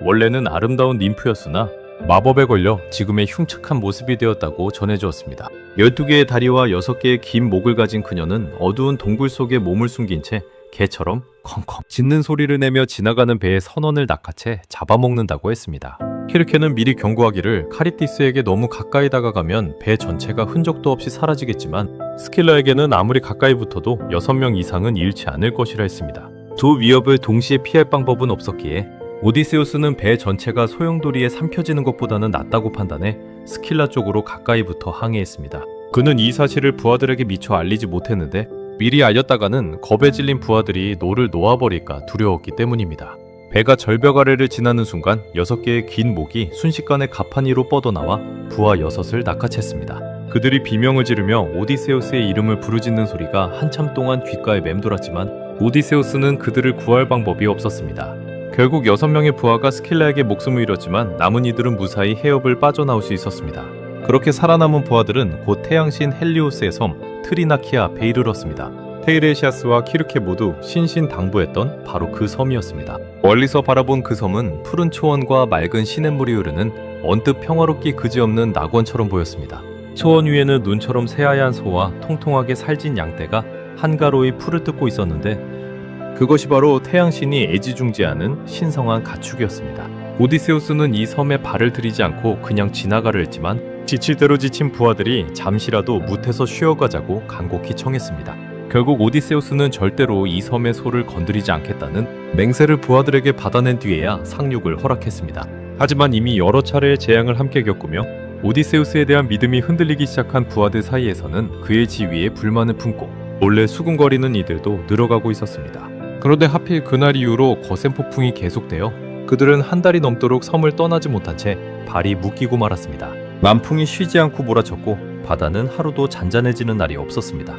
원래는 아름다운 ним프였으나 마법에 걸려 지금의 흉측한 모습이 되었다고 전해주었습니다. 12개의 다리와 6개의 긴 목을 가진 그녀는 어두운 동굴 속에 몸을 숨긴 채 개처럼 컹컹 짖는 소리를 내며 지나가는 배의 선원을 낚아채 잡아먹는다고 했습니다. 키르케는 미리 경고하기를 카립디스에게 너무 가까이 다가가면 배 전체가 흔적도 없이 사라지겠지만 스킬라에게는 아무리 가까이 붙어도 6명 이상은 잃지 않을 것이라 했습니다. 두 위협을 동시에 피할 방법은 없었기에 오디세우스는 배 전체가 소용돌이에 삼켜지는 것보다는 낫다고 판단해 스킬라 쪽으로 가까이 붙어 항해했습니다. 그는 이 사실을 부하들에게 미처 알리지 못했는데 미리 알렸다가는 겁에 질린 부하들이 노를 놓아버릴까 두려웠기 때문입니다. 배가 절벽 아래를 지나는 순간 6개의 긴 목이 순식간에 가판 위로 뻗어나와 부하 6을 낚아챘습니다. 그들이 비명을 지르며 오디세우스의 이름을 부르짖는 소리가 한참 동안 귓가에 맴돌았지만 오디세우스는 그들을 구할 방법이 없었습니다. 결국 6명의 부하가 스킬라에게 목숨을 잃었지만 남은 이들은 무사히 해협을 빠져나올 수 있었습니다. 그렇게 살아남은 부하들은 곧 태양신 헬리오스의 섬 트리나키아 앞에 이르렀습니다. 테이레시아스와 키르케 모두 신신당부했던 바로 그 섬이었습니다. 멀리서 바라본 그 섬은 푸른 초원과 맑은 시냇물이 흐르는 언뜻 평화롭기 그지없는 낙원처럼 보였습니다. 초원 위에는 눈처럼 새하얀 소와 통통하게 살진 양떼가 한가로이 풀을 뜯고 있었는데 그것이 바로 태양신이 애지중지하는 신성한 가축이었습니다. 오디세우스는 이 섬에 발을 들이지 않고 그냥 지나가려 했지만 지칠 대로 지친 부하들이 잠시라도 뭇에서 쉬어가자고 간곡히 청했습니다. 결국 오디세우스는 절대로 이 섬의 소를 건드리지 않겠다는 맹세를 부하들에게 받아낸 뒤에야 상륙을 허락했습니다. 하지만 이미 여러 차례의 재앙을 함께 겪으며 오디세우스에 대한 믿음이 흔들리기 시작한 부하들 사이에서는 그의 지위에 불만을 품고 몰래 수군거리는 이들도 늘어가고 있었습니다. 그런데 하필 그날 이후로 거센 폭풍이 계속되어 그들은 한 달이 넘도록 섬을 떠나지 못한 채 발이 묶이고 말았습니다. 만풍이 쉬지 않고 몰아쳤고 바다는 하루도 잔잔해지는 날이 없었습니다.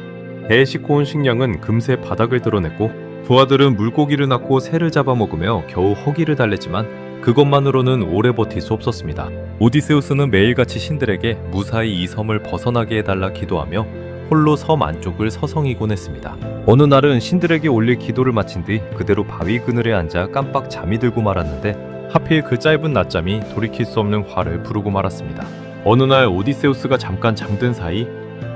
배에 싣고 온 식량은 금세 바닥을 드러냈고 부하들은 물고기를 낚고 새를 잡아먹으며 겨우 허기를 달랬지만 그것만으로는 오래 버틸 수 없었습니다. 오디세우스는 매일같이 신들에게 무사히 이 섬을 벗어나게 해달라 기도하며 홀로 섬 안쪽을 서성이곤 했습니다. 어느 날은 신들에게 올릴 기도를 마친 뒤 그대로 바위 그늘에 앉아 깜빡 잠이 들고 말았는데 하필 그 짧은 낮잠이 돌이킬 수 없는 화를 부르고 말았습니다. 어느 날 오디세우스가 잠깐 잠든 사이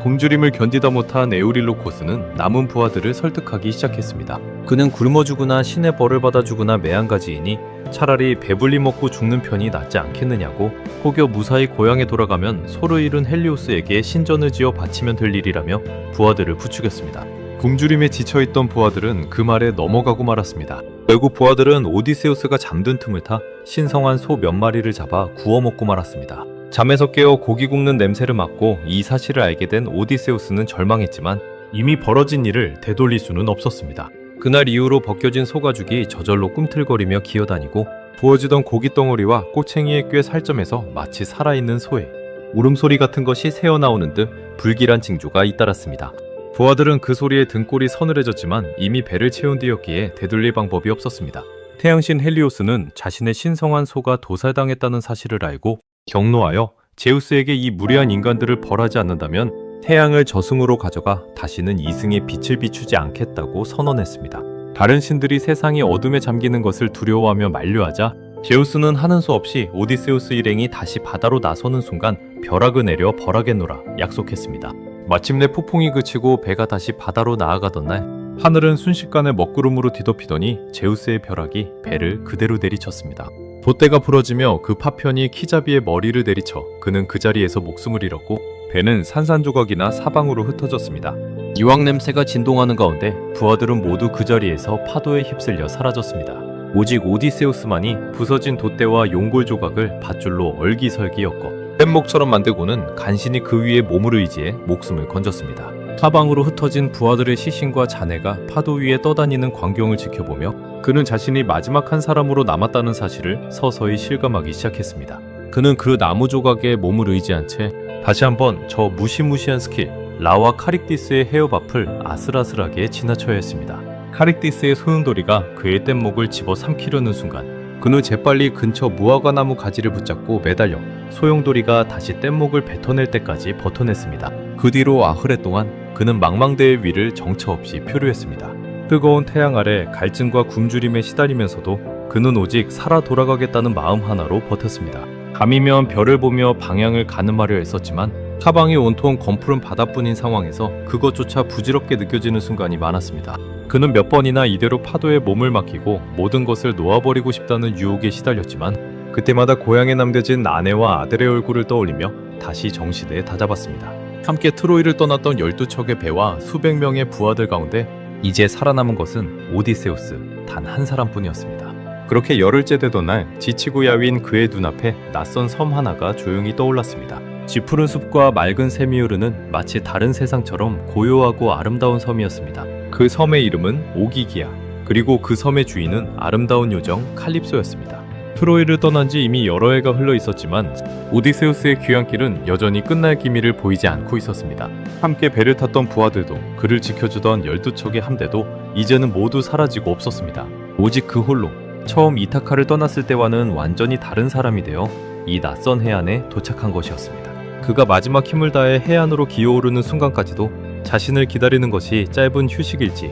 굶주림을 견디다 못한 에우릴로코스는 남은 부하들을 설득하기 시작했습니다. 그는 굶어 죽으나 신의 벌을 받아 죽으나 매한가지이니 차라리 배불리 먹고 죽는 편이 낫지 않겠느냐고 혹여 무사히 고향에 돌아가면 소를 잃은 헬리오스에게 신전을 지어 바치면 될 일이라며 부하들을 부추겼습니다. 굶주림에 지쳐있던 부하들은 그 말에 넘어가고 말았습니다. 결국 부하들은 오디세우스가 잠든 틈을 타 신성한 소 몇 마리를 잡아 구워 먹고 말았습니다. 잠에서 깨어 고기 굽는 냄새를 맡고 이 사실을 알게 된 오디세우스는 절망했지만 이미 벌어진 일을 되돌릴 수는 없었습니다. 그날 이후로 벗겨진 소가죽이 저절로 꿈틀거리며 기어다니고 부어지던 고깃덩어리와 꼬챙이의 꽤 살점에서 마치 살아있는 소의 울음소리 같은 것이 새어나오는 듯 불길한 징조가 잇따랐습니다. 부하들은 그 소리에 등골이 서늘해졌지만 이미 배를 채운 뒤였기에 되돌릴 방법이 없었습니다. 태양신 헬리오스는 자신의 신성한 소가 도살당했다는 사실을 알고 경노하여 제우스에게 이 무례한 인간들을 벌하지 않는다면 태양을 저승으로 가져가 다시는 이승에 빛을 비추지 않겠다고 선언했습니다. 다른 신들이 세상이 어둠에 잠기는 것을 두려워하며 만류하자 제우스는 하는 수 없이 오디세우스 일행이 다시 바다로 나서는 순간 벼락을 내려 벌하겠노라 약속했습니다. 마침내 폭풍이 그치고 배가 다시 바다로 나아가던 날 하늘은 순식간에 먹구름으로 뒤덮이더니 제우스의 벼락이 배를 그대로 내리쳤습니다. 돛대가 부러지며 그 파편이 키자비의 머리를 내리쳐 그는 그 자리에서 목숨을 잃었고 배는 산산조각이나 사방으로 흩어졌습니다. 이왕 냄새가 진동하는 가운데 부하들은 모두 그 자리에서 파도에 휩쓸려 사라졌습니다. 오직 오디세우스만이 부서진 돛대와 용골 조각을 밧줄로 얼기설기 엮어 뗏목처럼 만들고는 간신히 그 위에 몸을 의지해 목숨을 건졌습니다. 사방으로 흩어진 부하들의 시신과 잔해가 파도 위에 떠다니는 광경을 지켜보며 그는 자신이 마지막 한 사람으로 남았다는 사실을 서서히 실감하기 시작했습니다. 그는 그 나무 조각에 몸을 의지한 채 다시 한번 저 무시무시한 스킬 라와 카릭디스의 헤어밥을 아슬아슬하게 지나쳐야 했습니다. 카릭디스의 소용돌이가 그의 뗏목을 집어 삼키려는 순간 그는 재빨리 근처 무화과 나무 가지를 붙잡고 매달려 소용돌이가 다시 뗏목을 뱉어낼 때까지 버텨냈습니다. 그 뒤로 아흐레 동안 그는 망망대해 위를 정처 없이 표류했습니다. 뜨거운 태양 아래 갈증과 굶주림에 시달리면서도 그는 오직 살아 돌아가겠다는 마음 하나로 버텼습니다. 밤이면 별을 보며 방향을 가늠하려 했었지만 사방이 온통 검푸른 바다뿐인 상황에서 그것조차 부질없게 느껴지는 순간이 많았습니다. 그는 몇 번이나 이대로 파도에 몸을 맡기고 모든 것을 놓아버리고 싶다는 유혹에 시달렸지만 그때마다 고향에 남겨진 아내와 아들의 얼굴을 떠올리며 다시 정시대에 다잡았습니다. 함께 트로이를 떠났던 12척의 배와 수백 명의 부하들 가운데 이제 살아남은 것은 오디세우스 단 한 사람뿐이었습니다. 그렇게 열흘째 되던 날 지치고 야윈 그의 눈앞에 낯선 섬 하나가 조용히 떠올랐습니다. 쥐푸른 숲과 맑은 샘이 흐르는 마치 다른 세상처럼 고요하고 아름다운 섬이었습니다. 그 섬의 이름은 오기기야. 그리고 그 섬의 주인은 아름다운 요정 칼립소였습니다. 트로이를 떠난 지 이미 여러 해가 흘러 있었지만 오디세우스의 귀환길은 여전히 끝날 기미를 보이지 않고 있었습니다. 함께 배를 탔던 부하들도 그를 지켜주던 12척의 함대도 이제는 모두 사라지고 없었습니다. 오직 그 홀로 처음 이타카를 떠났을 때와는 완전히 다른 사람이 되어 이 낯선 해안에 도착한 것이었습니다. 그가 마지막 힘을 다해 해안으로 기어오르는 순간까지도 자신을 기다리는 것이 짧은 휴식일지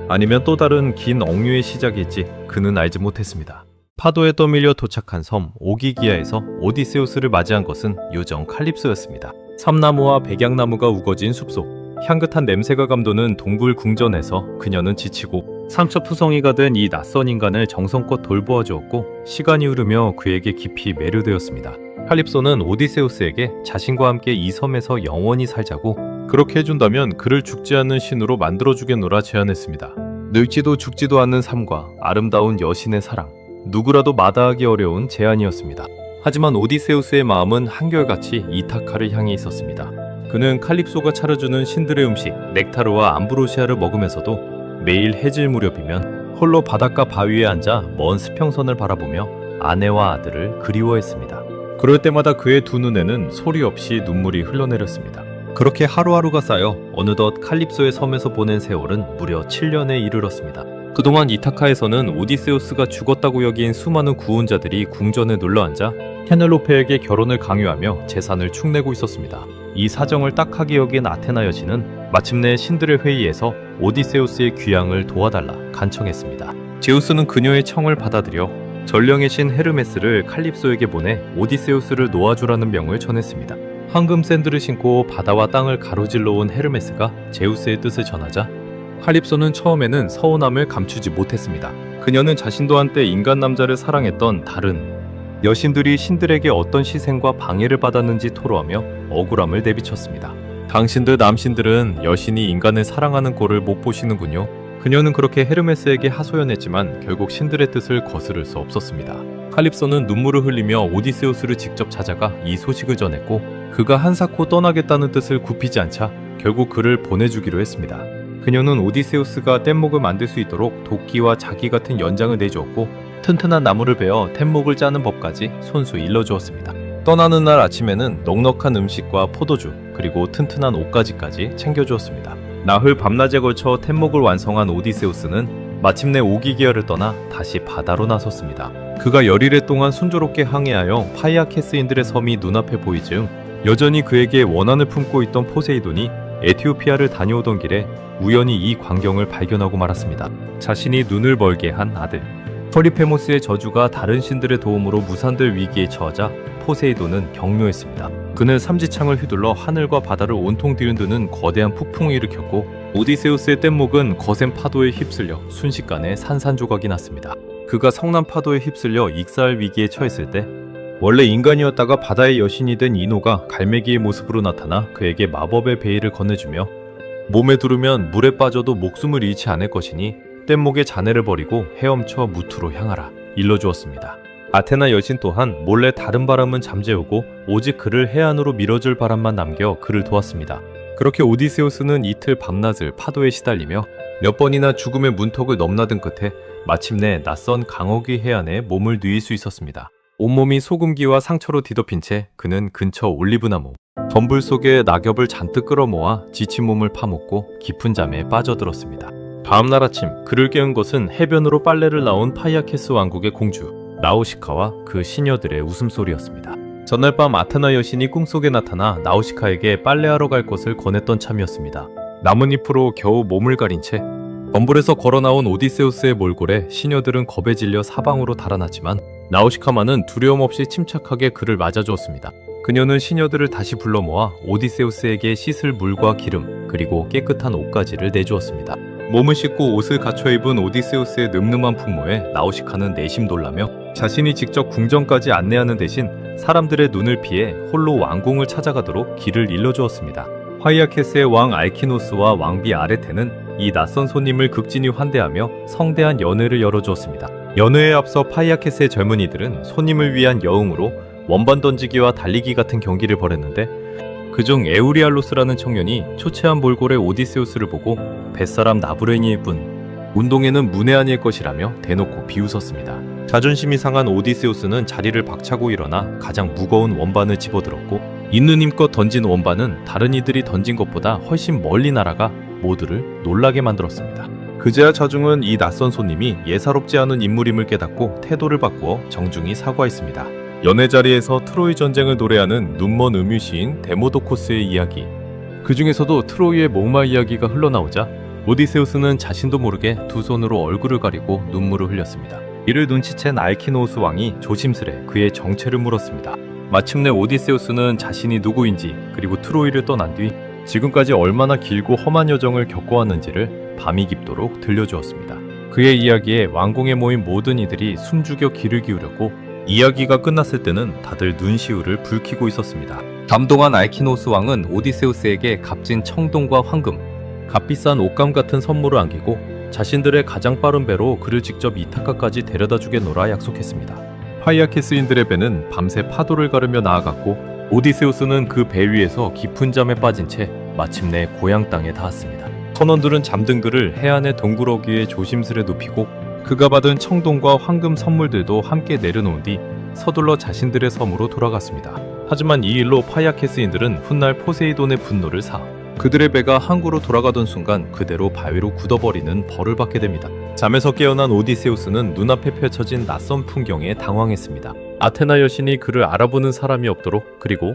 아니면 또 다른 긴 억류의 시작일지 그는 알지 못했습니다. 파도에 떠밀려 도착한 섬 오기기야에서 오디세우스를 맞이한 것은 요정 칼립소였습니다. 삼나무와 백양나무가 우거진 숲속, 향긋한 냄새가 감도는 동굴 궁전에서 그녀는 지치고 상처푸성이가 된 이 낯선 인간을 정성껏 돌보아 주었고 시간이 흐르며 그에게 깊이 매료되었습니다. 칼립소는 오디세우스에게 자신과 함께 이 섬에서 영원히 살자고 그렇게 해준다면 그를 죽지 않는 신으로 만들어주겠노라 제안했습니다. 늙지도 죽지도 않는 삶과 아름다운 여신의 사랑, 누구라도 마다하기 어려운 제안이었습니다. 하지만 오디세우스의 마음은 한결같이 이타카를 향해 있었습니다. 그는 칼립소가 차려주는 신들의 음식 넥타르와 암브로시아를 먹으면서도 매일 해질 무렵이면 홀로 바닷가 바위에 앉아 먼 수평선을 바라보며 아내와 아들을 그리워했습니다. 그럴 때마다 그의 두 눈에는 소리 없이 눈물이 흘러내렸습니다. 그렇게 하루하루가 쌓여 어느덧 칼립소의 섬에서 보낸 세월은 무려 7년에 이르렀습니다. 그동안 이타카에서는 오디세우스가 죽었다고 여긴 수많은 구원자들이 궁전에 눌러앉아 페넬로페에게 결혼을 강요하며 재산을 축내고 있었습니다. 이 사정을 딱하게 여긴 아테나 여신은 마침내 신들의 회의에서 오디세우스의 귀향을 도와달라 간청했습니다. 제우스는 그녀의 청을 받아들여 전령의 신 헤르메스를 칼립소에게 보내 오디세우스를 놓아주라는 명을 전했습니다. 황금 샌들을 신고 바다와 땅을 가로질러 온 헤르메스가 제우스의 뜻을 전하자 칼립소는 처음에는 서운함을 감추지 못했습니다. 그녀는 자신도 한때 인간 남자를 사랑했던 다른 여신들이 신들에게 어떤 시샘과 방해를 받았는지 토로하며 억울함을 내비쳤습니다. 당신들 남신들은 여신이 인간을 사랑하는 꼴을 못 보시는군요. 그녀는 그렇게 헤르메스에게 하소연했지만 결국 신들의 뜻을 거스를 수 없었습니다. 칼립소는 눈물을 흘리며 오디세우스를 직접 찾아가 이 소식을 전했고 그가 한사코 떠나겠다는 뜻을 굽히지 않자 결국 그를 보내주기로 했습니다. 그녀는 오디세우스가 뗏목을 만들 수 있도록 도끼와 자기 같은 연장을 내주었고 튼튼한 나무를 베어 뗏목을 짜는 법까지 손수 일러주었습니다. 떠나는 날 아침에는 넉넉한 음식과 포도주 그리고 튼튼한 옷가지까지 챙겨주었습니다. 나흘 밤낮에 걸쳐 뗏목을 완성한 오디세우스는 마침내 오기기야를 떠나 다시 바다로 나섰습니다. 그가 열일해 동안 순조롭게 항해하여 파이아케스인들의 섬이 눈앞에 보이 즈음 여전히 그에게 원한을 품고 있던 포세이돈이 에티오피아를 다녀오던 길에 우연히 이 광경을 발견하고 말았습니다. 자신이 눈을 멀게 한 아들. 포리페모스의 저주가 다른 신들의 도움으로 무산될 위기에 처하자 포세이돈은 격려했습니다. 그는 삼지창을 휘둘러 하늘과 바다를 온통 뒤흔드는 거대한 폭풍을 일으켰고 오디세우스의 뗏목은 거센 파도에 휩쓸려 순식간에 산산조각이 났습니다. 그가 성난 파도에 휩쓸려 익사할 위기에 처했을 때 원래 인간이었다가 바다의 여신이 된 이노가 갈매기의 모습으로 나타나 그에게 마법의 베일을 건네주며 몸에 두르면 물에 빠져도 목숨을 잃지 않을 것이니 뗏목에 자네를 버리고 헤엄쳐 무트로 향하라 일러주었습니다. 아테나 여신 또한 몰래 다른 바람은 잠재우고 오직 그를 해안으로 밀어줄 바람만 남겨 그를 도왔습니다. 그렇게 오디세우스는 이틀 밤낮을 파도에 시달리며 몇 번이나 죽음의 문턱을 넘나든 끝에 마침내 낯선 강어귀 해안에 몸을 누일 수 있었습니다. 온몸이 소금기와 상처로 뒤덮인 채 그는 근처 올리브나무, 덤불 속에 낙엽을 잔뜩 끌어모아 지친 몸을 파묻고 깊은 잠에 빠져들었습니다. 다음날 아침 그를 깨운 것은 해변으로 빨래를 나온 파이아케스 왕국의 공주 나우시카와 그 시녀들의 웃음소리였습니다. 전날 밤 아테나 여신이 꿈속에 나타나 나우시카에게 빨래하러 갈 것을 권했던 참이었습니다. 나뭇잎으로 겨우 몸을 가린 채 덤불에서 걸어나온 오디세우스의 몰골에 시녀들은 겁에 질려 사방으로 달아났지만 나우시카만은 두려움 없이 침착하게 그를 맞아주었습니다. 그녀는 시녀들을 다시 불러 모아 오디세우스에게 씻을 물과 기름 그리고 깨끗한 옷가지를 내주었습니다. 몸을 씻고 옷을 갖춰 입은 오디세우스의 늠름한 풍모에 나우시카는 내심 놀라며 자신이 직접 궁전까지 안내하는 대신 사람들의 눈을 피해 홀로 왕궁을 찾아가도록 길을 일러주었습니다. 화이아케스의 왕 알키노스와 왕비 아레테는 이 낯선 손님을 극진히 환대하며 성대한 연회를 열어주었습니다. 연회에 앞서 파이아케스의 젊은이들은 손님을 위한 여흥으로 원반 던지기와 달리기 같은 경기를 벌였는데 그중 에우리알로스라는 청년이 초췌한 몰골의 오디세우스를 보고 뱃사람 나부랭이일 뿐 운동에는 문외한일 것이라며 대놓고 비웃었습니다. 자존심이 상한 오디세우스는 자리를 박차고 일어나 가장 무거운 원반을 집어들었고 있는 힘껏 던진 원반은 다른 이들이 던진 것보다 훨씬 멀리 날아가 모두를 놀라게 만들었습니다. 그제야 자중은 이 낯선 손님이 예사롭지 않은 인물임을 깨닫고 태도를 바꾸어 정중히 사과했습니다. 연회 자리에서 트로이 전쟁을 노래하는 눈먼 음유시인 데모도코스의 이야기, 그 중에서도 트로이의 목마 이야기가 흘러나오자 오디세우스는 자신도 모르게 두 손으로 얼굴을 가리고 눈물을 흘렸습니다. 이를 눈치챈 알키노우스 왕이 조심스레 그의 정체를 물었습니다. 마침내 오디세우스는 자신이 누구인지 그리고 트로이를 떠난 뒤 지금까지 얼마나 길고 험한 여정을 겪어왔는지를 밤이 깊도록 들려주었습니다. 그의 이야기에 왕궁에 모인 모든 이들이 숨죽여 귀를 기울였고 이야기가 끝났을 때는 다들 눈시울을 붉히고 있었습니다. 감동한 알키노스 왕은 오디세우스에게 값진 청동과 황금, 값비싼 옷감 같은 선물을 안기고 자신들의 가장 빠른 배로 그를 직접 이타카까지 데려다 주겠노라 약속했습니다. 파이아케스인들의 배는 밤새 파도를 가르며 나아갔고 오디세우스는 그 배 위에서 깊은 잠에 빠진 채 마침내 고향 땅에 닿았습니다. 선원들은 잠든 그를 해안의 동굴어귀에 조심스레 눕히고 그가 받은 청동과 황금 선물들도 함께 내려놓은 뒤 서둘러 자신들의 섬으로 돌아갔습니다. 하지만 이 일로 파이아케스인들은 훗날 포세이돈의 분노를 사 그들의 배가 항구로 돌아가던 순간 그대로 바위로 굳어버리는 벌을 받게 됩니다. 잠에서 깨어난 오디세우스는 눈앞에 펼쳐진 낯선 풍경에 당황했습니다. 아테나 여신이 그를 알아보는 사람이 없도록 그리고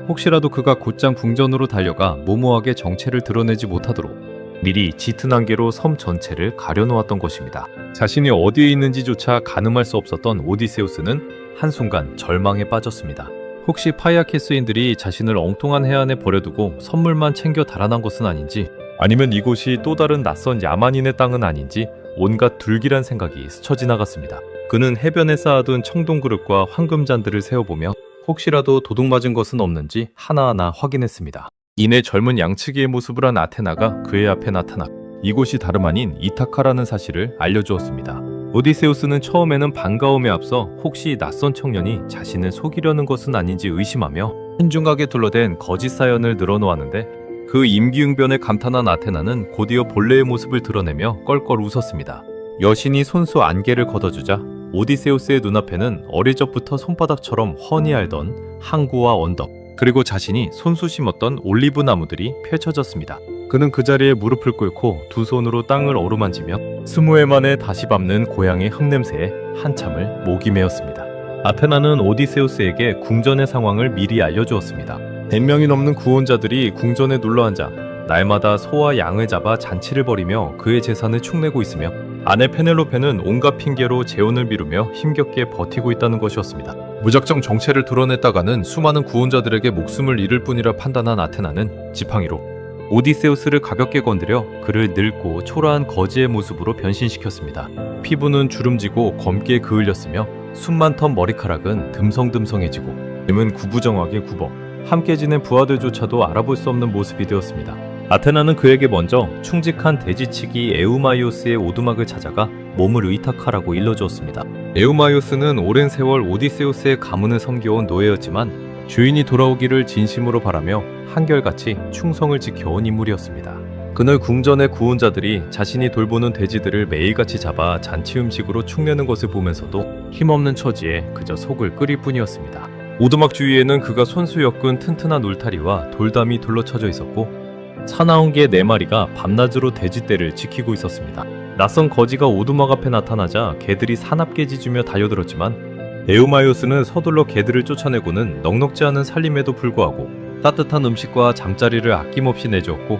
혹시라도 그가 곧장 궁전으로 달려가 모모하게 정체를 드러내지 못하도록 미리 짙은 안개로 섬 전체를 가려놓았던 것입니다. 자신이 어디에 있는지조차 가늠할 수 없었던 오디세우스는 한순간 절망에 빠졌습니다. 혹시 파이아케스인들이 자신을 엉뚱한 해안에 버려두고 선물만 챙겨 달아난 것은 아닌지 아니면 이곳이 또 다른 낯선 야만인의 땅은 아닌지 온갖 불길한 생각이 스쳐 지나갔습니다. 그는 해변에 쌓아둔 청동그릇과 황금잔들을 세어보며 혹시라도 도둑맞은 것은 없는지 하나하나 확인했습니다. 이내 젊은 양치기의 모습을 한 아테나가 그의 앞에 나타나 이곳이 다름 아닌 이타카라는 사실을 알려주었습니다. 오디세우스는 처음에는 반가움에 앞서 혹시 낯선 청년이 자신을 속이려는 것은 아닌지 의심하며 신중하게 둘러댄 거짓 사연을 늘어놓았는데 그 임기응변에 감탄한 아테나는 곧이어 본래의 모습을 드러내며 껄껄 웃었습니다. 여신이 손수 안개를 걷어주자 오디세우스의 눈앞에는 어릴 적부터 손바닥처럼 훤히 알던 항구와 언덕 그리고 자신이 손수 심었던 올리브 나무들이 펼쳐졌습니다. 그는 그 자리에 무릎을 꿇고 두 손으로 땅을 어루만지며 20회 만에 다시 밟는 고향의 흙냄새에 한참을 목이 메었습니다. 아테나는 오디세우스에게 궁전의 상황을 미리 알려주었습니다. 100명이 넘는 구원자들이 궁전에 눌러앉아 날마다 소와 양을 잡아 잔치를 벌이며 그의 재산을 축내고 있으며 아내 페넬로페는 온갖 핑계로 재혼을 미루며 힘겹게 버티고 있다는 것이었습니다. 무작정 정체를 드러냈다가는 수많은 구원자들에게 목숨을 잃을 뿐이라 판단한 아테나는 지팡이로 오디세우스를 가볍게 건드려 그를 늙고 초라한 거지의 모습으로 변신시켰습니다. 피부는 주름지고 검게 그을렸으며 숨만 턴 머리카락은 듬성듬성해지고 몸은 구부정하게 굽어 함께 지낸 부하들조차도 알아볼 수 없는 모습이 되었습니다. 아테나는 그에게 먼저 충직한 돼지치기 에우마이오스의 오두막을 찾아가 몸을 의탁하라고 일러주었습니다. 에우마이오스는 오랜 세월 오디세우스의 가문을 섬겨온 노예였지만 주인이 돌아오기를 진심으로 바라며 한결같이 충성을 지켜온 인물이었습니다. 그날 궁전의 구원자들이 자신이 돌보는 돼지들을 매일같이 잡아 잔치 음식으로 축내는 것을 보면서도 힘없는 처지에 그저 속을 끓일 뿐이었습니다. 오두막 주위에는 그가 손수 엮은 튼튼한 울타리와 돌담이 둘러쳐져 있었고 사나운 개 4마리가 밤낮으로 돼지떼를 지키고 있었습니다. 낯선 거지가 오두막 앞에 나타나자 개들이 사납게 짖으며 달려들었지만 에우마이오스는 서둘러 개들을 쫓아내고는 넉넉지 않은 살림에도 불구하고 따뜻한 음식과 잠자리를 아낌없이 내주었고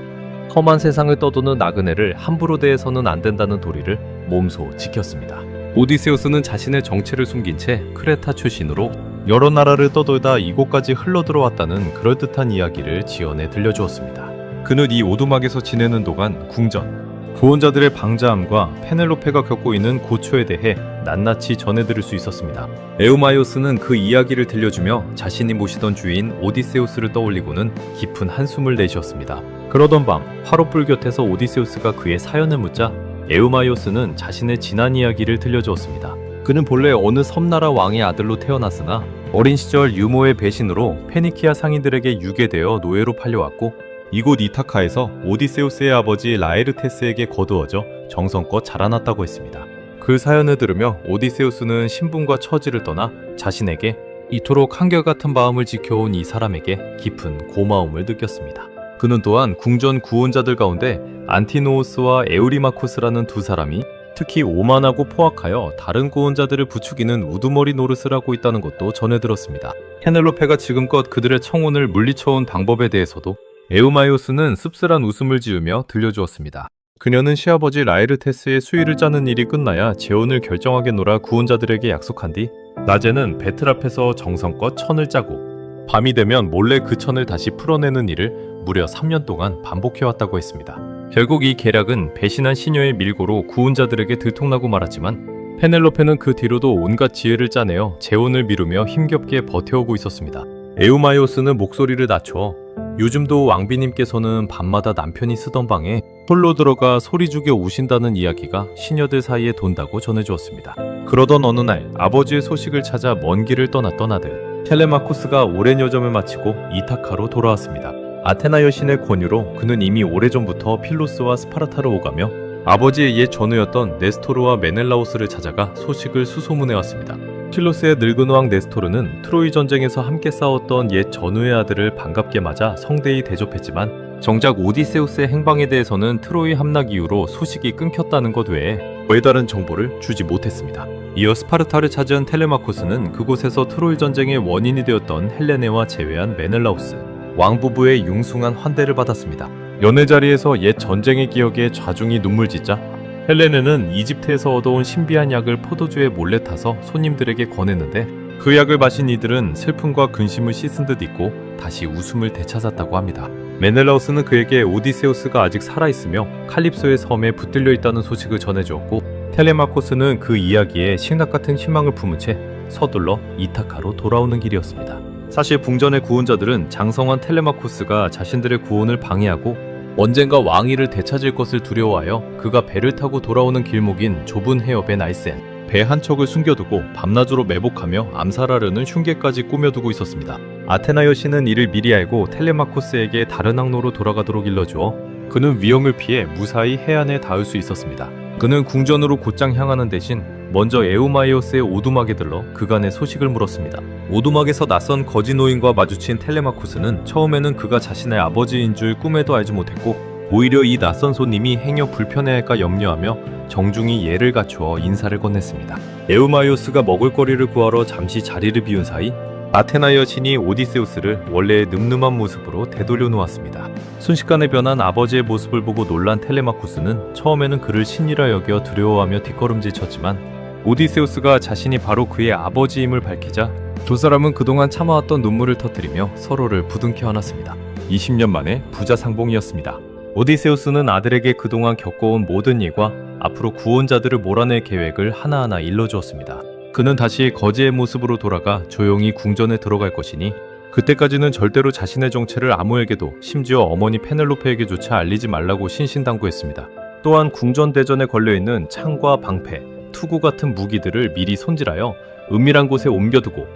험한 세상을 떠도는 나그네를 함부로 대해서는 안 된다는 도리를 몸소 지켰습니다. 오디세우스는 자신의 정체를 숨긴 채 크레타 출신으로 여러 나라를 떠돌다 이곳까지 흘러들어왔다는 그럴듯한 이야기를 지어내 들려주었습니다. 그는 이 오두막에서 지내는 동안 궁전, 구원자들의 방자함과 페넬로페가 겪고 있는 고초에 대해 낱낱이 전해들을 수 있었습니다. 에우마이오스는 그 이야기를 들려주며 자신이 모시던 주인 오디세우스를 떠올리고는 깊은 한숨을 내쉬었습니다. 그러던 밤 화롯불 곁에서 오디세우스가 그의 사연을 묻자 에우마이오스는 자신의 지난 이야기를 들려주었습니다. 그는 본래 어느 섬나라 왕의 아들로 태어났으나 어린 시절 유모의 배신으로 페니키아 상인들에게 유괴되어 노예로 팔려왔고 이곳 이타카에서 오디세우스의 아버지 라에르테스에게 거두어져 정성껏 자라났다고 했습니다. 그 사연을 들으며 오디세우스는 신분과 처지를 떠나 자신에게 이토록 한결같은 마음을 지켜온 이 사람에게 깊은 고마움을 느꼈습니다. 그는 또한 궁전 구원자들 가운데 안티노우스와 에우리마코스라는 두 사람이 특히 오만하고 포악하여 다른 구원자들을 부추기는 우두머리 노릇을 하고 있다는 것도 전해들었습니다. 페넬로페가 지금껏 그들의 청혼을 물리쳐온 방법에 대해서도 에우마이오스는 씁쓸한 웃음을 지으며 들려주었습니다. 그녀는 시아버지 라에르테스의 수의를 짜는 일이 끝나야 재혼을 결정하겠노라 구원자들에게 약속한 뒤 낮에는 배틀 앞에서 정성껏 천을 짜고 밤이 되면 몰래 그 천을 다시 풀어내는 일을 무려 3년 동안 반복해왔다고 했습니다. 결국 이 계략은 배신한 시녀의 밀고로 구원자들에게 들통나고 말았지만 페넬로페는 그 뒤로도 온갖 지혜를 짜내어 재혼을 미루며 힘겹게 버텨오고 있었습니다. 에우마이오스는 목소리를 낮춰 요즘도 왕비님께서는 밤마다 남편이 쓰던 방에 홀로 들어가 소리 죽여 우신다는 이야기가 시녀들 사이에 돈다고 전해주었습니다. 그러던 어느 날 아버지의 소식을 찾아 먼 길을 떠났던 아들 텔레마코스가 오랜 여정을 마치고 이타카로 돌아왔습니다. 아테나 여신의 권유로 그는 이미 오래전부터 필로스와 스파르타로 오가며 아버지의 옛 전우였던 네스토르와 메넬라오스를 찾아가 소식을 수소문해왔습니다. 필로스의 늙은 왕 네스토르는 트로이 전쟁에서 함께 싸웠던 옛 전우의 아들을 반갑게 맞아 성대히 대접했지만 정작 오디세우스의 행방에 대해서는 트로이 함락 이후로 소식이 끊겼다는 것 외에 왜 다른 정보를 주지 못했습니다. 이어 스파르타를 찾은 텔레마코스는 그곳에서 트로이 전쟁의 원인이 되었던 헬레네와 제외한 메넬라우스 왕부부의 융숭한 환대를 받았습니다. 연회 자리에서 옛 전쟁의 기억에 좌중이 눈물 짓자 헬레네는 이집트에서 얻어온 신비한 약을 포도주에 몰래 타서 손님들에게 권했는데 그 약을 마신 이들은 슬픔과 근심을 씻은 듯 잊고 다시 웃음을 되찾았다고 합니다. 메넬라우스는 그에게 오디세우스가 아직 살아있으며 칼립소의 섬에 붙들려 있다는 소식을 전해주었고 텔레마코스는 그 이야기에 신학 같은 희망을 품은 채 서둘러 이타카로 돌아오는 길이었습니다. 사실 궁전의 구원자들은 장성한 텔레마코스가 자신들의 구원을 방해하고 언젠가 왕위를 되찾을 것을 두려워하여 그가 배를 타고 돌아오는 길목인 좁은 해협의 날쌘 배 한 척을 숨겨두고 밤낮으로 매복하며 암살하려는 흉계까지 꾸며두고 있었습니다. 아테나 여신은 이를 미리 알고 텔레마코스에게 다른 항로로 돌아가도록 일러주어 그는 위험을 피해 무사히 해안에 닿을 수 있었습니다. 그는 궁전으로 곧장 향하는 대신 먼저 에우마이오스의 오두막에 들러 그간의 소식을 물었습니다. 오두막에서 낯선 거지 노인과 마주친 텔레마코스는 처음에는 그가 자신의 아버지인 줄 꿈에도 알지 못했고 오히려 이 낯선 손님이 행여 불편해할까 염려하며 정중히 예를 갖추어 인사를 건넸습니다. 에우마이오스가 먹을거리를 구하러 잠시 자리를 비운 사이 아테나 여신이 오디세우스를 원래의 늠름한 모습으로 되돌려 놓았습니다. 순식간에 변한 아버지의 모습을 보고 놀란 텔레마코스는 처음에는 그를 신이라 여겨 두려워하며 뒷걸음질 쳤지만 오디세우스가 자신이 바로 그의 아버지임을 밝히자 두 사람은 그동안 참아왔던 눈물을 터뜨리며 서로를 부둥켜 안았습니다. 20년 만에 부자 상봉이었습니다. 오디세우스는 아들에게 그동안 겪어온 모든 일과 앞으로 구원자들을 몰아낼 계획을 하나하나 일러주었습니다. 그는 다시 거지의 모습으로 돌아가 조용히 궁전에 들어갈 것이니 그때까지는 절대로 자신의 정체를 아무에게도, 심지어 어머니 페넬로페에게조차 알리지 말라고 신신당부했습니다. 또한 궁전 대전에 걸려있는 창과 방패, 투구 같은 무기들을 미리 손질하여 은밀한 곳에 옮겨두고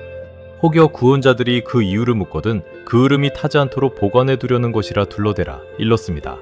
혹여 구원자들이 그 이유를 묻거든 그 흐름이 타지 않도록 보관해두려는 것이라 둘러대라 일렀습니다.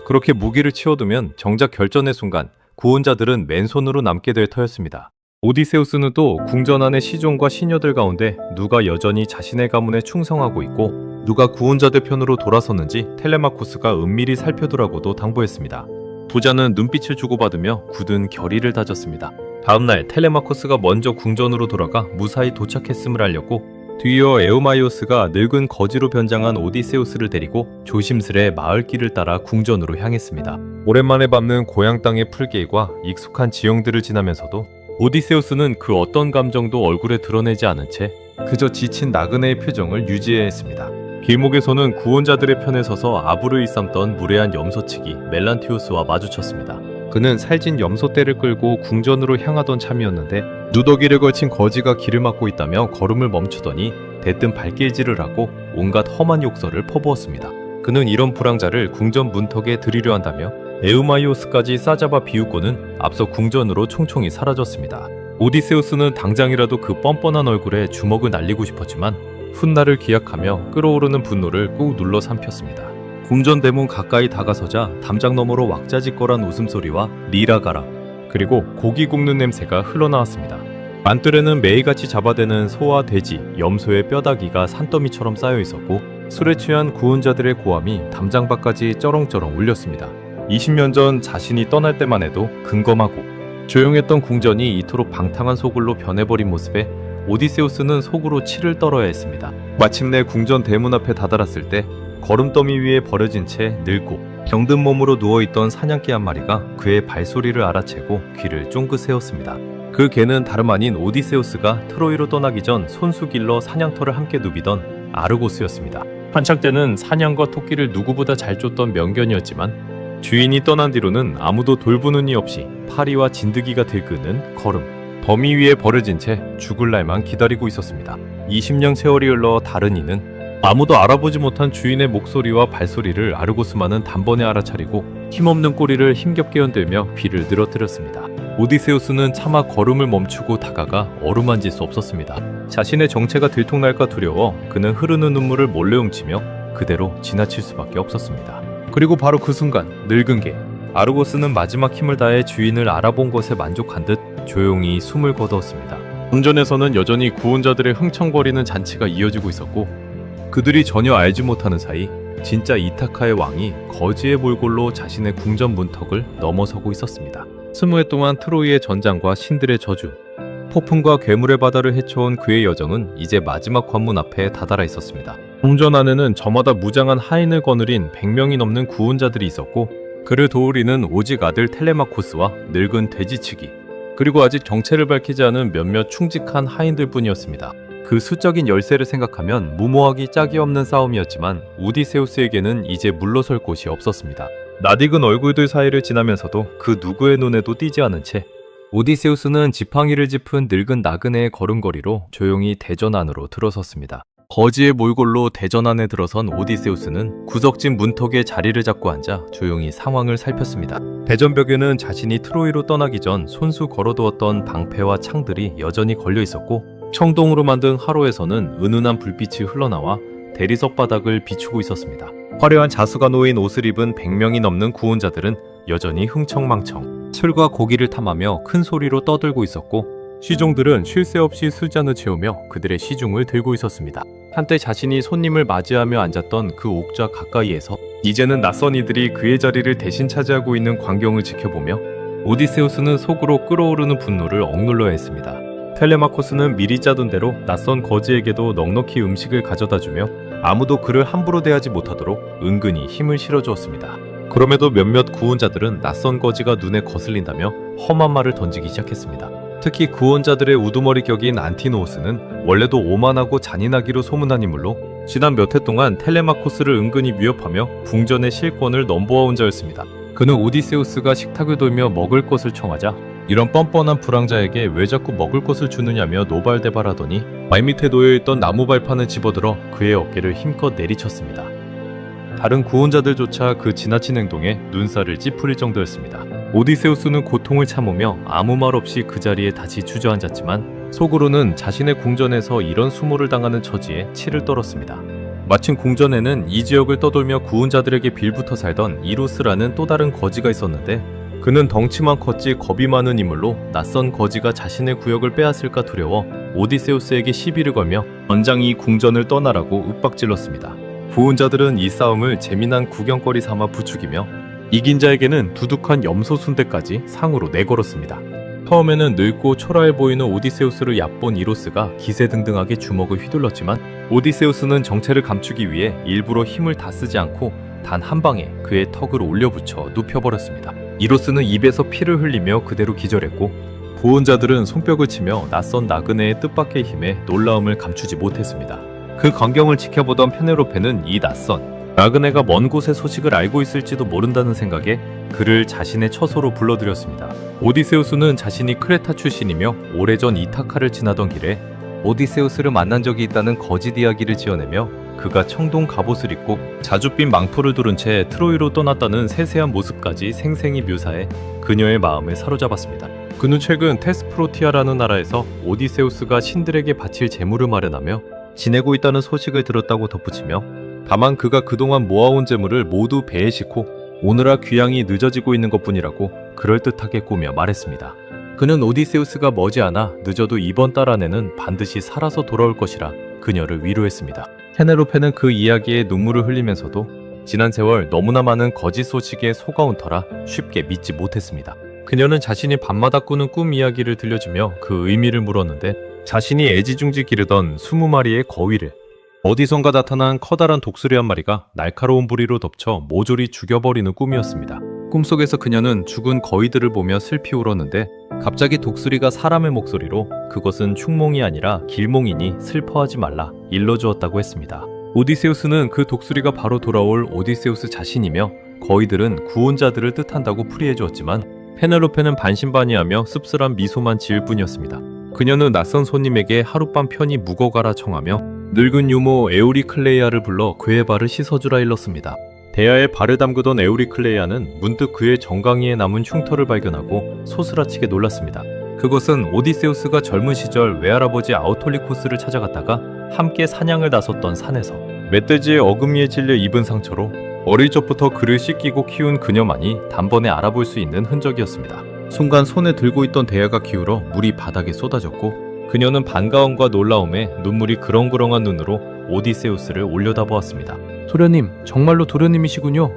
그렇게 무기를 치워두면 정작 결전의 순간 구원자들은 맨손으로 남게 될 터였습니다. 오디세우스는 또 궁전 안의 시종과 시녀들 가운데 누가 여전히 자신의 가문에 충성하고 있고 누가 구원자들 편으로 돌아섰는지 텔레마코스가 은밀히 살펴두라고도 당부했습니다. 부자는 눈빛을 주고받으며 굳은 결의를 다졌습니다. 다음날 텔레마코스가 먼저 궁전으로 돌아가 무사히 도착했음을 알렸고 뒤이어 에우마이오스가 늙은 거지로 변장한 오디세우스를 데리고 조심스레 마을길을 따라 궁전으로 향했습니다. 오랜만에 밟는 고향 땅의 풀길과 익숙한 지형들을 지나면서도 오디세우스는 그 어떤 감정도 얼굴에 드러내지 않은 채 그저 지친 나그네의 표정을 유지해야 했습니다. 길목에서는 구원자들의 편에 서서 아부를 일삼던 무례한 염소치기 멜란티오스와 마주쳤습니다. 그는 살진 염소떼를 끌고 궁전으로 향하던 참이었는데 누더기를 걸친 거지가 길을 막고 있다며 걸음을 멈추더니 대뜸 발길질을 하고 온갖 험한 욕설을 퍼부었습니다. 그는 이런 불황자를 궁전 문턱에 들이려 한다며 에우마이오스까지 싸잡아 비웃고는 앞서 궁전으로 총총히 사라졌습니다. 오디세우스는 당장이라도 그 뻔뻔한 얼굴에 주먹을 날리고 싶었지만 훗날을 기약하며 끓어오르는 분노를 꾹 눌러 삼켰습니다. 궁전 대문 가까이 다가서자 담장 너머로 왁자지껄한 웃음소리와 리라가라 그리고 고기 굽는 냄새가 흘러나왔습니다. 만들에는 매일같이 잡아대는 소와 돼지, 염소의 뼈다귀가 산더미처럼 쌓여 있었고 술에 취한 구원자들의 고함이 담장 밖까지 쩌렁쩌렁 울렸습니다. 20년 전 자신이 떠날 때만 해도 근검하고 조용했던 궁전이 이토록 방탕한 소굴로 변해버린 모습에 오디세우스는 속으로 치를 떨어야 했습니다. 마침내 궁전 대문 앞에 다다랐을 때 걸음더미 위에 버려진 채 늙고 병든 몸으로 누워있던 사냥개 한 마리가 그의 발소리를 알아채고 귀를 쫑긋 세웠습니다. 그 개는 다름 아닌 오디세우스가 트로이로 떠나기 전 손수 길러 사냥터를 함께 누비던 아르고스였습니다. 한창 때는 사냥과 토끼를 누구보다 잘 쫓던 명견이었지만 주인이 떠난 뒤로는 아무도 돌보는 이 없이 파리와 진드기가 들끓는 걸음, 더미 위에 버려진 채 죽을 날만 기다리고 있었습니다. 20년 세월이 흘러 다른 이는 아무도 알아보지 못한 주인의 목소리와 발소리를 아르고스만은 단번에 알아차리고 힘없는 꼬리를 힘겹게 흔들며 귀를 늘어뜨렸습니다. 오디세우스는 차마 걸음을 멈추고 다가가 어루만질 수 없었습니다. 자신의 정체가 들통날까 두려워 그는 흐르는 눈물을 몰래 훔치며 그대로 지나칠 수밖에 없었습니다. 그리고 바로 그 순간 늙은 개 아르고스는 마지막 힘을 다해 주인을 알아본 것에 만족한 듯 조용히 숨을 거두었습니다. 궁전에서는 여전히 구원자들의 흥청거리는 잔치가 이어지고 있었고 그들이 전혀 알지 못하는 사이 진짜 이타카의 왕이 거지의 몰골로 자신의 궁전 문턱을 넘어서고 있었습니다. 20해 동안 트로이의 전장과 신들의 저주, 폭풍과 괴물의 바다를 헤쳐온 그의 여정은 이제 마지막 관문 앞에 다다라 있었습니다. 궁전 안에는 저마다 무장한 하인을 거느린 100명이 넘는 구원자들이 있었고 그를 도우리는 오직 아들 텔레마코스와 늙은 돼지치기 그리고 아직 정체를 밝히지 않은 몇몇 충직한 하인들 뿐이었습니다. 그 수적인 열세를 생각하면 무모하기 짝이 없는 싸움이었지만 오디세우스에게는 이제 물러설 곳이 없었습니다. 낯익은 얼굴들 사이를 지나면서도 그 누구의 눈에도 띄지 않은 채 오디세우스는 지팡이를 짚은 늙은 나그네의 걸음걸이로 조용히 대전 안으로 들어섰습니다. 거지의 몰골로 대전 안에 들어선 오디세우스는 구석진 문턱에 자리를 잡고 앉아 조용히 상황을 살폈습니다. 대전벽에는 자신이 트로이로 떠나기 전 손수 걸어두었던 방패와 창들이 여전히 걸려 있었고 청동으로 만든 화로에서는 은은한 불빛이 흘러나와 대리석 바닥을 비추고 있었습니다. 화려한 자수가 놓인 옷을 입은 100명이 넘는 구원자들은 여전히 흥청망청 술과 고기를 탐하며 큰 소리로 떠들고 있었고 시종들은 쉴 새 없이 술잔을 채우며 그들의 시중을 들고 있었습니다. 한때 자신이 손님을 맞이하며 앉았던 그 옥좌 가까이에서 이제는 낯선 이들이 그의 자리를 대신 차지하고 있는 광경을 지켜보며 오디세우스는 속으로 끓어오르는 분노를 억눌러야 했습니다. 텔레마코스는 미리 짜둔 대로 낯선 거지에게도 넉넉히 음식을 가져다주며 아무도 그를 함부로 대하지 못하도록 은근히 힘을 실어주었습니다. 그럼에도 몇몇 구원자들은 낯선 거지가 눈에 거슬린다며 험한 말을 던지기 시작했습니다. 특히 구원자들의 우두머리 격인 안티노우스는 원래도 오만하고 잔인하기로 소문난 인물로 지난 몇 해 동안 텔레마코스를 은근히 위협하며 궁전의 실권을 넘보아온 자였습니다. 그는 오디세우스가 식탁을 돌며 먹을 것을 청하자 이런 뻔뻔한 불황자에게 왜 자꾸 먹을 것을 주느냐며 노발대발하더니 발밑에 놓여있던 나무 발판을 집어들어 그의 어깨를 힘껏 내리쳤습니다. 다른 구원자들조차 그 지나친 행동에 눈살을 찌푸릴 정도였습니다. 오디세우스는 고통을 참으며 아무 말 없이 그 자리에 다시 주저앉았지만 속으로는 자신의 궁전에서 이런 수모를 당하는 처지에 치를 떨었습니다. 마침 궁전에는 이 지역을 떠돌며 구원자들에게 빌붙어 살던 이루스라는 또 다른 거지가 있었는데 그는 덩치만 컸지 겁이 많은 인물로 낯선 거지가 자신의 구역을 빼앗을까 두려워 오디세우스에게 시비를 걸며 전장이 궁전을 떠나라고 윽박질렀습니다. 구원자들은 이 싸움을 재미난 구경거리 삼아 부추기며 이긴 자에게는 두둑한 염소 순대까지 상으로 내걸었습니다. 처음에는 늙고 초라해 보이는 오디세우스를 얕본 이로스가 기세등등하게 주먹을 휘둘렀지만 오디세우스는 정체를 감추기 위해 일부러 힘을 다 쓰지 않고 단 한 방에 그의 턱을 올려붙여 눕혀버렸습니다. 이로스는 입에서 피를 흘리며 그대로 기절했고 구원자들은 손뼉을 치며 낯선 나그네의 뜻밖의 힘에 놀라움을 감추지 못했습니다. 그 광경을 지켜보던 페네로페는 이 낯선 나그네가 먼 곳의 소식을 알고 있을지도 모른다는 생각에 그를 자신의 처소로 불러들였습니다. 오디세우스는 자신이 크레타 출신이며 오래전 이타카를 지나던 길에 오디세우스를 만난 적이 있다는 거짓 이야기를 지어내며 그가 청동 갑옷을 입고 자줏빛 망토를 두른 채 트로이로 떠났다는 세세한 모습까지 생생히 묘사해 그녀의 마음을 사로잡았습니다. 그는 최근 테스프로티아라는 나라에서 오디세우스가 신들에게 바칠 재물을 마련하며 지내고 있다는 소식을 들었다고 덧붙이며 다만 그가 그동안 모아온 재물을 모두 배에 싣고 오늘아 귀향이 늦어지고 있는 것뿐이라고 그럴듯하게 꾸며 말했습니다. 그는 오디세우스가 머지않아 늦어도 이번 달 안에는 반드시 살아서 돌아올 것이라 그녀를 위로했습니다. 페네로페는 그 이야기에 눈물을 흘리면서도 지난 세월 너무나 많은 거짓 소식에 속아온 터라 쉽게 믿지 못했습니다. 그녀는 자신이 밤마다 꾸는 꿈 이야기를 들려주며 그 의미를 물었는데 자신이 애지중지 기르던 20마리의 거위를 어디선가 나타난 커다란 독수리 한 마리가 날카로운 부리로 덮쳐 모조리 죽여버리는 꿈이었습니다. 꿈속에서 그녀는 죽은 거위들을 보며 슬피 울었는데 갑자기 독수리가 사람의 목소리로 그것은 흉몽이 아니라 길몽이니 슬퍼하지 말라 일러주었다고 했습니다. 오디세우스는 그 독수리가 바로 돌아올 오디세우스 자신이며 거위들은 구원자들을 뜻한다고 풀이해주었지만 페넬로페는 반신반의하며 씁쓸한 미소만 지을 뿐이었습니다. 그녀는 낯선 손님에게 하룻밤 편히 묵어가라 청하며 늙은 유모 에우리클레이아를 불러 그의 발을 씻어주라 일렀습니다. 대야에 발을 담그던 에우리클레이아는 문득 그의 정강이에 남은 흉터를 발견하고 소스라치게 놀랐습니다. 그것은 오디세우스가 젊은 시절 외할아버지 아우톨리코스를 찾아갔다가 함께 사냥을 나섰던 산에서 멧돼지의 어금니에 찔려 입은 상처로 어릴 적부터 그를 씻기고 키운 그녀만이 단번에 알아볼 수 있는 흔적이었습니다. 순간 손에 들고 있던 대야가 기울어 물이 바닥에 쏟아졌고 그녀는 반가움과 놀라움에 눈물이 그렁그렁한 눈으로 오디세우스를 올려다보았습니다. 도련님, 정말로 도련님이시군요.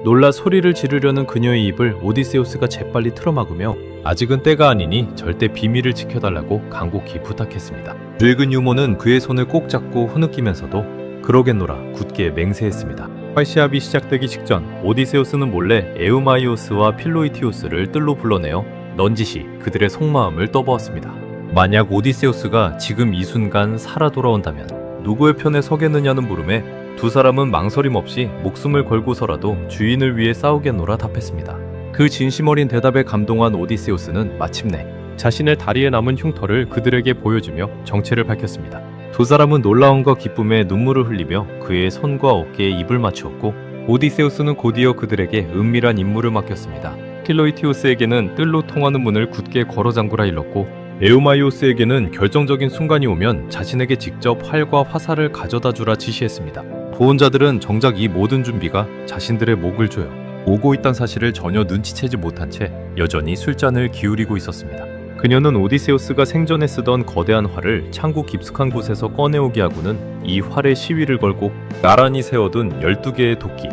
놀라 소리를 지르려는 그녀의 입을 오디세우스가 재빨리 틀어막으며 아직은 때가 아니니 절대 비밀을 지켜달라고 간곡히 부탁했습니다. 늙은 유모는 그의 손을 꼭 잡고 흐느끼면서도 그러겠노라 굳게 맹세했습니다. 활시합이 시작되기 직전 오디세우스는 몰래 에우마이오스와 필로이티오스를 뜰로 불러내어 넌지시 그들의 속마음을 떠보았습니다. 만약 오디세우스가 지금 이 순간 살아 돌아온다면 누구의 편에 서겠느냐는 물음에 두 사람은 망설임 없이 목숨을 걸고서라도 주인을 위해 싸우겠노라 답했습니다. 그 진심 어린 대답에 감동한 오디세우스는 마침내 자신의 다리에 남은 흉터를 그들에게 보여주며 정체를 밝혔습니다. 두 사람은 놀라움과 기쁨에 눈물을 흘리며 그의 손과 어깨에 입을 맞추었고 오디세우스는 곧이어 그들에게 은밀한 임무를 맡겼습니다. 필로이티오스에게는 뜰로 통하는 문을 굳게 걸어 잠그라 일렀고 에우마이오스에게는 결정적인 순간이 오면 자신에게 직접 활과 화살을 가져다 주라 지시했습니다. 구원자들은 정작 이 모든 준비가 자신들의 목을 조여 오고 있다는 사실을 전혀 눈치채지 못한 채 여전히 술잔을 기울이고 있었습니다. 그녀는 오디세우스가 생전에 쓰던 거대한 활을 창고 깊숙한 곳에서 꺼내오게 하고는 이 활에 시위를 걸고 나란히 세워둔 12개의 도끼,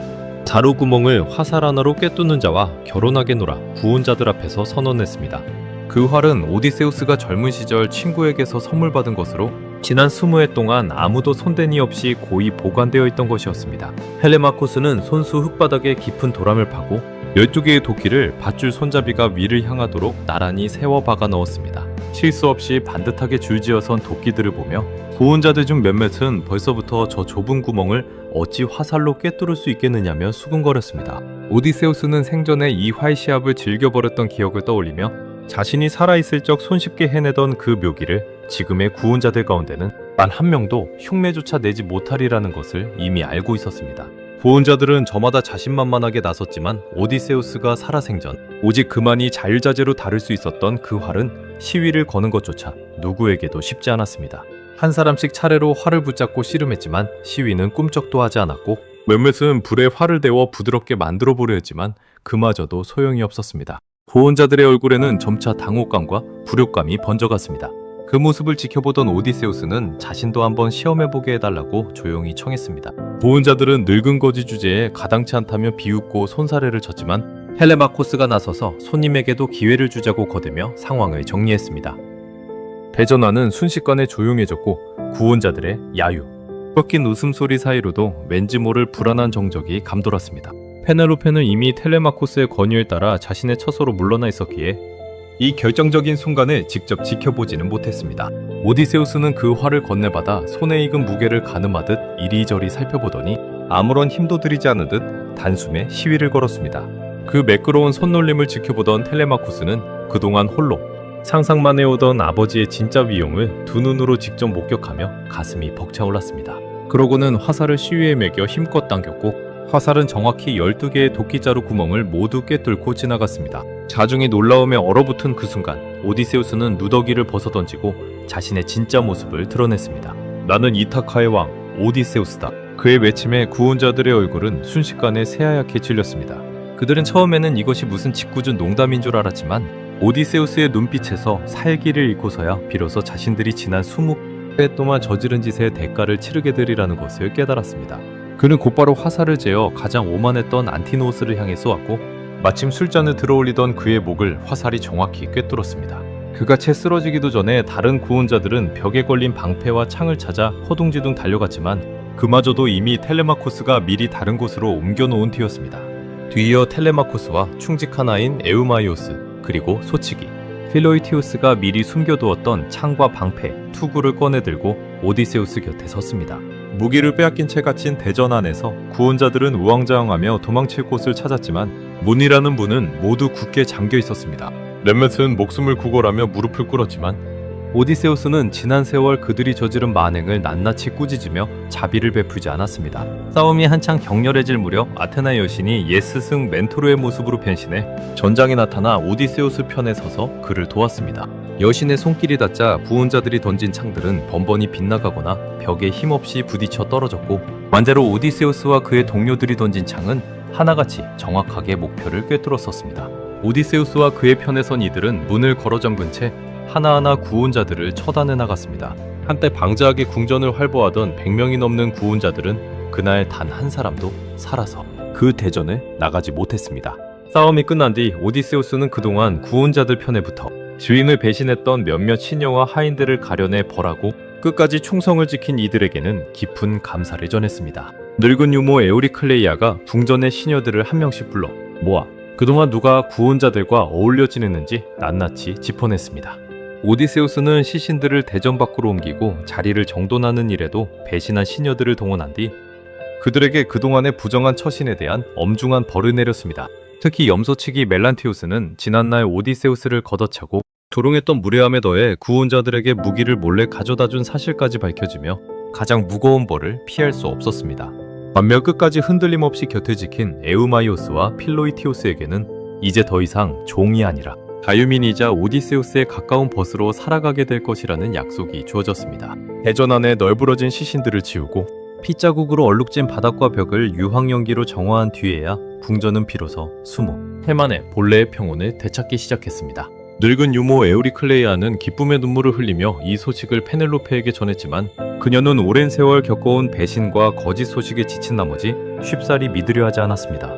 자루 구멍을 화살 하나로 꿰뚫는 자와 결혼하겠노라 구원자들 앞에서 선언했습니다. 그 활은 오디세우스가 젊은 시절 친구에게서 선물 받은 것으로 지난 20해 동안 아무도 손댄 이 없이 고이 보관되어 있던 것이었습니다. 텔레마코스는 손수 흙바닥에 깊은 도람을 파고 12개의 도끼를 밧줄 손잡이가 위를 향하도록 나란히 세워 박아 넣었습니다. 실수 없이 반듯하게 줄지어선 도끼들을 보며 구원자들 중 몇몇은 벌써부터 저 좁은 구멍을 어찌 화살로 꿰뚫을 수 있겠느냐며 수군거렸습니다. 오디세우스는 생전에 이 활시합을 즐겨버렸던 기억을 떠올리며 자신이 살아있을 적 손쉽게 해내던 그 묘기를 지금의 구원자들 가운데는 단 한 명도 흉내조차 내지 못하리라는 것을 이미 알고 있었습니다. 구원자들은 저마다 자신만만하게 나섰지만 오디세우스가 살아생전 오직 그만이 자율자재로 다룰 수 있었던 그 활은 시위를 거는 것조차 누구에게도 쉽지 않았습니다. 한 사람씩 차례로 활을 붙잡고 씨름했지만 시위는 꿈쩍도 하지 않았고 몇몇은 불에 활을 데워 부드럽게 만들어 보려 했지만 그마저도 소용이 없었습니다. 구원자들의 얼굴에는 점차 당혹감과 불효감이 번져갔습니다. 그 모습을 지켜보던 오디세우스는 자신도 한번 시험해보게 해달라고 조용히 청했습니다. 구원자들은 늙은 거지 주제에 가당치 않다며 비웃고 손사래를 쳤지만 텔레마코스가 나서서 손님에게도 기회를 주자고 거들며 상황을 정리했습니다. 대전하는 순식간에 조용해졌고 구원자들의 야유, 꺾인 웃음소리 사이로도 왠지 모를 불안한 정적이 감돌았습니다. 페넬로페는 이미 텔레마코스의 권유에 따라 자신의 처소로 물러나 있었기에 이 결정적인 순간을 직접 지켜보지는 못했습니다. 오디세우스는 그 활을 건네받아 손에 익은 무게를 가늠하듯 이리저리 살펴보더니 아무런 힘도 들이지 않은 듯 단숨에 시위를 걸었습니다. 그 매끄러운 손놀림을 지켜보던 텔레마코스는 그동안 홀로 상상만 해오던 아버지의 진짜 위용을 두 눈으로 직접 목격하며 가슴이 벅차올랐습니다. 그러고는 화살을 시위에 매겨 힘껏 당겼고 화살은 정확히 12개의 도끼자루 구멍을 모두 꿰뚫고 지나갔습니다. 자중이 놀라움에 얼어붙은 그 순간 오디세우스는 누더기를 벗어던지고 자신의 진짜 모습을 드러냈습니다. 나는 이타카의 왕 오디세우스다. 그의 외침에 구원자들의 얼굴은 순식간에 새하얗게 질렸습니다. 그들은 처음에는 이것이 무슨 짓궂은 농담인 줄 알았지만 오디세우스의 눈빛에서 살기를 잃고서야 비로소 자신들이 지난 20회 동안 저지른 짓의 대가를 치르게 되리라는 것을 깨달았습니다. 그는 곧바로 화살을 제어 가장 오만했던 안티노우스를 향해 쏘았고 마침 술잔을 들어올리던 그의 목을 화살이 정확히 꿰뚫었습니다. 그가 채 쓰러지기도 전에 다른 구원자들은 벽에 걸린 방패와 창을 찾아 허둥지둥 달려갔지만 그마저도 이미 텔레마코스가 미리 다른 곳으로 옮겨놓은 뒤였습니다. 뒤이어 텔레마코스와 충직한 아인 에우마이오스 그리고 소치기 필로이티우스가 미리 숨겨두었던 창과 방패, 투구를 꺼내들고 오디세우스 곁에 섰습니다. 무기를 빼앗긴 채 갇힌 대전 안에서 구원자들은 우왕좌왕하며 도망칠 곳을 찾았지만 문이라는 문은 모두 굳게 잠겨 있었습니다. 몇몇은 목숨을 구걸하며 무릎을 꿇었지만 오디세우스는 지난 세월 그들이 저지른 만행을 낱낱이 꾸짖으며 자비를 베풀지 않았습니다. 싸움이 한창 격렬해질 무렵 아테나 여신이 옛 스승 멘토르의 모습으로 변신해 전장에 나타나 오디세우스 편에 서서 그를 도왔습니다. 여신의 손길이 닿자 구원자들이 던진 창들은 번번이 빗나가거나 벽에 힘없이 부딪혀 떨어졌고 완대로 오디세우스와 그의 동료들이 던진 창은 하나같이 정확하게 목표를 꿰뚫었었습니다. 오디세우스와 그의 편에 선 이들은 문을 걸어 잠근 채 하나하나 구원자들을 처단해 나갔습니다. 한때 방자하게 궁전을 활보하던 100명이 넘는 구원자들은 그날 단 한 사람도 살아서 그 대전을 나가지 못했습니다. 싸움이 끝난 뒤 오디세우스는 그동안 구원자들 편에 붙어 주인을 배신했던 몇몇 시녀와 하인들을 가려내 벌하고 끝까지 충성을 지킨 이들에게는 깊은 감사를 전했습니다. 늙은 유모 에우리클레이아가 궁전의 시녀들을 한 명씩 불러 모아 그동안 누가 구원자들과 어울려 지냈는지 낱낱이 짚어냈습니다. 오디세우스는 시신들을 대전 밖으로 옮기고 자리를 정돈하는 일에도 배신한 시녀들을 동원한 뒤 그들에게 그동안의 부정한 처신에 대한 엄중한 벌을 내렸습니다. 특히 염소치기 멜란티우스는 지난날 오디세우스를 걷어차고 조롱했던 무례함에 더해 구원자들에게 무기를 몰래 가져다준 사실까지 밝혀지며 가장 무거운 벌을 피할 수 없었습니다. 반면 끝까지 흔들림 없이 곁을 지킨 에우마이오스와 필로이티오스에게는 이제 더 이상 종이 아니라 자유민이자 오디세우스의 가까운 벗으로 살아가게 될 것이라는 약속이 주어졌습니다. 대전 안에 널브러진 시신들을 치우고 핏자국으로 얼룩진 바닥과 벽을 유황연기로 정화한 뒤에야 궁전은 비로소 20해 만에 본래의 평온을 되찾기 시작했습니다. 늙은 유모 에우리클레이아는 기쁨의 눈물을 흘리며 이 소식을 페넬로페에게 전했지만 그녀는 오랜 세월 겪어온 배신과 거짓 소식에 지친 나머지 쉽사리 믿으려 하지 않았습니다.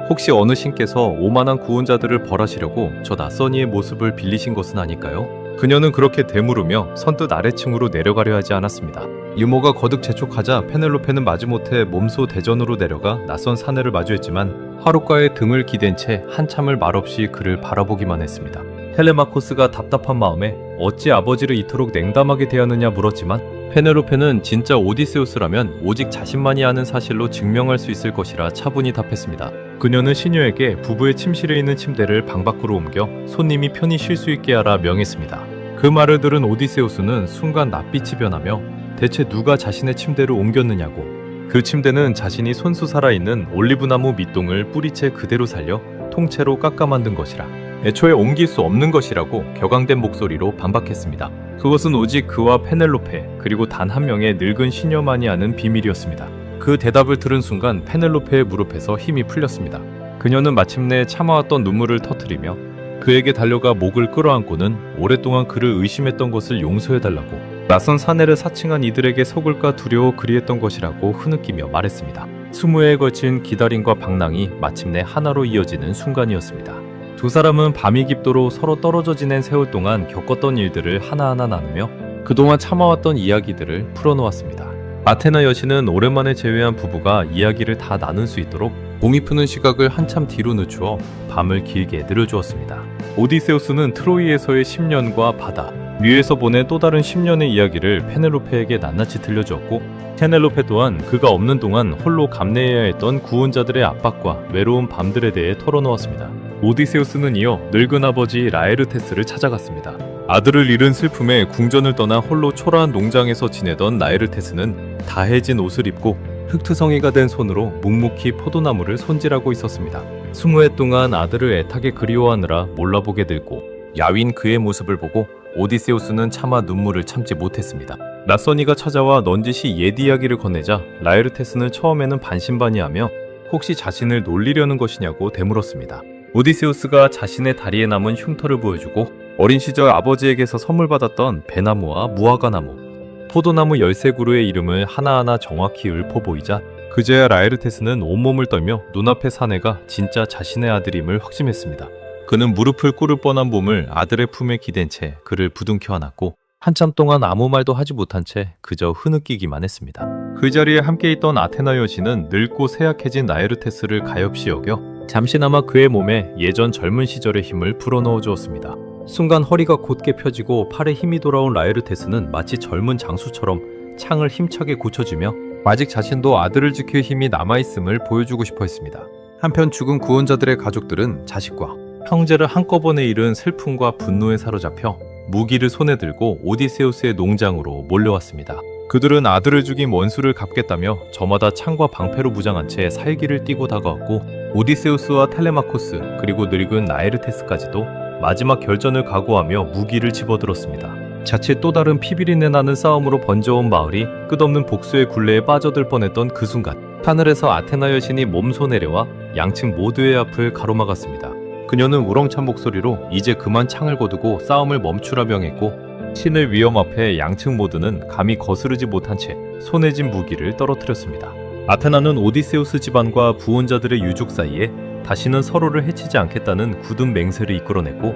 혹시 어느 신께서 오만한 구원자들을 벌하시려고 저 낯선 이의 모습을 빌리신 것은 아닐까요? 그녀는 그렇게 되물으며 선뜻 아래층으로 내려가려 하지 않았습니다. 유모가 거듭 재촉하자 페넬로페는 마지못해 몸소 대전으로 내려가 낯선 사내를 마주했지만 화롯가의 등을 기댄 채 한참을 말없이 그를 바라보기만 했습니다. 텔레마코스가 답답한 마음에 어찌 아버지를 이토록 냉담하게 대하느냐 물었지만 페넬로페는 진짜 오디세우스라면 오직 자신만이 아는 사실로 증명할 수 있을 것이라 차분히 답했습니다. 그녀는 시녀에게 부부의 침실에 있는 침대를 방 밖으로 옮겨 손님이 편히 쉴 수 있게 하라 명했습니다. 그 말을 들은 오디세우스는 순간 낯빛이 변하며 대체 누가 자신의 침대를 옮겼느냐고, 그 침대는 자신이 손수 살아있는 올리브나무 밑동을 뿌리채 그대로 살려 통째로 깎아 만든 것이라 애초에 옮길 수 없는 것이라고 격앙된 목소리로 반박했습니다. 그것은 오직 그와 페넬로페 그리고 단 한 명의 늙은 시녀만이 아는 비밀이었습니다. 그 대답을 들은 순간 페넬로페의 무릎에서 힘이 풀렸습니다. 그녀는 마침내 참아왔던 눈물을 터뜨리며 그에게 달려가 목을 끌어안고는 오랫동안 그를 의심했던 것을 용서해달라고, 낯선 사내를 사칭한 이들에게 속을까 두려워 그리했던 것이라고 흐느끼며 말했습니다. 20회에 걸친 기다림과 방랑이 마침내 하나로 이어지는 순간이었습니다. 두 사람은 밤이 깊도록 서로 떨어져 지낸 세월 동안 겪었던 일들을 하나하나 나누며 그동안 참아왔던 이야기들을 풀어놓았습니다. 아테나 여신은 오랜만에 재회한 부부가 이야기를 다 나눌 수 있도록 공이 푸는 시각을 한참 뒤로 늦추어 밤을 길게 늘어주었습니다. 오디세우스는 트로이에서의 10년과 바다, 류에서 보낸 또 다른 10년의 이야기를 페넬로페에게 낱낱이 들려주었고, 페넬로페 또한 그가 없는 동안 홀로 감내해야 했던 구원자들의 압박과 외로운 밤들에 대해 털어놓았습니다. 오디세우스는 이어 늙은 아버지 라에르테스를 찾아갔습니다. 아들을 잃은 슬픔에 궁전을 떠나 홀로 초라한 농장에서 지내던 라에르테스는 다해진 옷을 입고 흑투성이가 된 손으로 묵묵히 포도나무를 손질하고 있었습니다. 20회 동안 아들을 애타게 그리워하느라 몰라보게 늙고 야윈 그의 모습을 보고 오디세우스는 차마 눈물을 참지 못했습니다. 낯선 이가 찾아와 넌지시 옛 이야기를 건네자 라에르테스는 처음에는 반신반의하며 혹시 자신을 놀리려는 것이냐고 되물었습니다. 오디세우스가 자신의 다리에 남은 흉터를 보여주고 어린 시절 아버지에게서 선물 받았던 배나무와 무화과나무, 포도나무 13그루의 이름을 하나하나 정확히 읊어보이자 그제야 라에르테스는 온몸을 떨며 눈앞의 사내가 진짜 자신의 아들임을 확신했습니다. 그는 무릎을 꿇을 뻔한 몸을 아들의 품에 기댄 채 그를 부둥켜 안았고 한참 동안 아무 말도 하지 못한 채 그저 흐느끼기만 했습니다. 그 자리에 함께 있던 아테나 여신은 늙고 쇠약해진 라에르테스를 가엾이 여겨 잠시나마 그의 몸에 예전 젊은 시절의 힘을 불어넣어 주었습니다. 순간 허리가 곧게 펴지고 팔에 힘이 돌아온 라에르테스는 마치 젊은 장수처럼 창을 힘차게 고쳐주며 아직 자신도 아들을 지킬 힘이 남아있음을 보여주고 싶어 했습니다. 한편 죽은 구원자들의 가족들은 자식과 형제를 한꺼번에 잃은 슬픔과 분노에 사로잡혀 무기를 손에 들고 오디세우스의 농장으로 몰려왔습니다. 그들은 아들을 죽인 원수를 갚겠다며 저마다 창과 방패로 무장한 채 살기를 띠고 다가왔고 오디세우스와 텔레마코스 그리고 늙은 라에르테스까지도 마지막 결전을 각오하며 무기를 집어들었습니다. 자칫 또 다른 피비린내 나는 싸움으로 번져온 마을이 끝없는 복수의 굴레에 빠져들 뻔했던 그 순간 하늘에서 아테나 여신이 몸소 내려와 양측 모두의 앞을 가로막았습니다. 그녀는 우렁찬 목소리로 이제 그만 창을 거두고 싸움을 멈추라 명했고 신의 위험 앞에 양측 모두는 감히 거스르지 못한 채 손에 쥔 무기를 떨어뜨렸습니다. 아테나는 오디세우스 집안과 부원자들의 유족 사이에 다시는 서로를 해치지 않겠다는 굳은 맹세를 이끌어냈고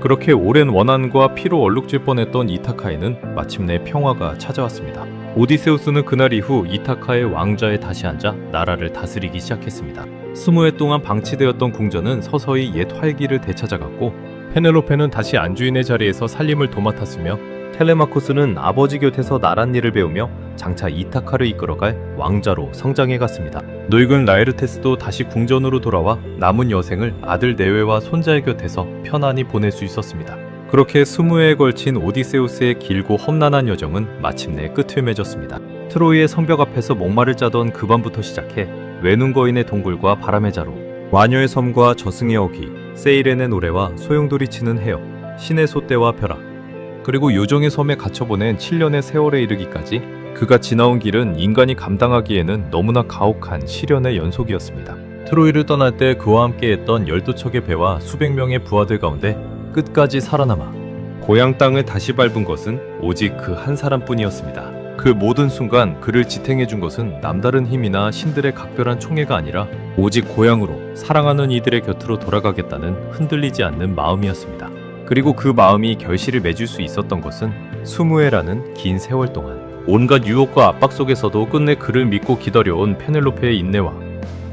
그렇게 오랜 원한과 피로 얼룩질 뻔했던 이타카에는 마침내 평화가 찾아왔습니다. 오디세우스는 그날 이후 이타카의 왕좌에 다시 앉아 나라를 다스리기 시작했습니다. 20회 동안 방치되었던 궁전은 서서히 옛 활기를 되찾아갔고 페넬로페는 다시 안주인의 자리에서 살림을 도맡았으며 텔레마코스는 아버지 곁에서 나란 일을 배우며 장차 이타카를 이끌어갈 왕자로 성장해갔습니다. 늙은 라에르테스도 다시 궁전으로 돌아와 남은 여생을 아들 네웨와 손자의 곁에서 편안히 보낼 수 있었습니다. 그렇게 20회에 걸친 오디세우스의 길고 험난한 여정은 마침내 끝을 맺었습니다. 트로이의 성벽 앞에서 목마를 짜던 그 밤부터 시작해 외눈거인의 동굴과 바람의 자루, 마녀의 섬과 저승의 어귀, 세이렌의 노래와 소용돌이 치는 해역, 신의 소떼와 벼락, 그리고 요정의 섬에 갇혀보낸 7년의 세월에 이르기까지 그가 지나온 길은 인간이 감당하기에는 너무나 가혹한 시련의 연속이었습니다. 트로이를 떠날 때 그와 함께했던 12척의 배와 수백 명의 부하들 가운데 끝까지 살아남아 고향 땅을 다시 밟은 것은 오직 그 한 사람뿐이었습니다. 그 모든 순간 그를 지탱해준 것은 남다른 힘이나 신들의 각별한 총애가 아니라 오직 고향으로 사랑하는 이들의 곁으로 돌아가겠다는 흔들리지 않는 마음이었습니다. 그리고 그 마음이 결실을 맺을 수 있었던 것은 20해라는 긴 세월 동안 온갖 유혹과 압박 속에서도 끝내 그를 믿고 기다려온 페넬로페의 인내와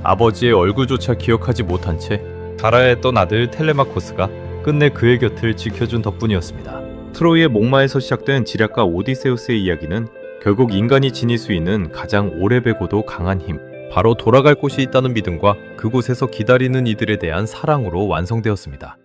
아버지의 얼굴조차 기억하지 못한 채 살아야했던 아들 텔레마코스가 끝내 그의 곁을 지켜준 덕분이었습니다. 트로이의 목마에서 시작된 지략가 오디세우스의 이야기는 결국 인간이 지닐 수 있는 가장 오래 배고도 강한 힘, 바로 돌아갈 곳이 있다는 믿음과 그곳에서 기다리는 이들에 대한 사랑으로 완성되었습니다.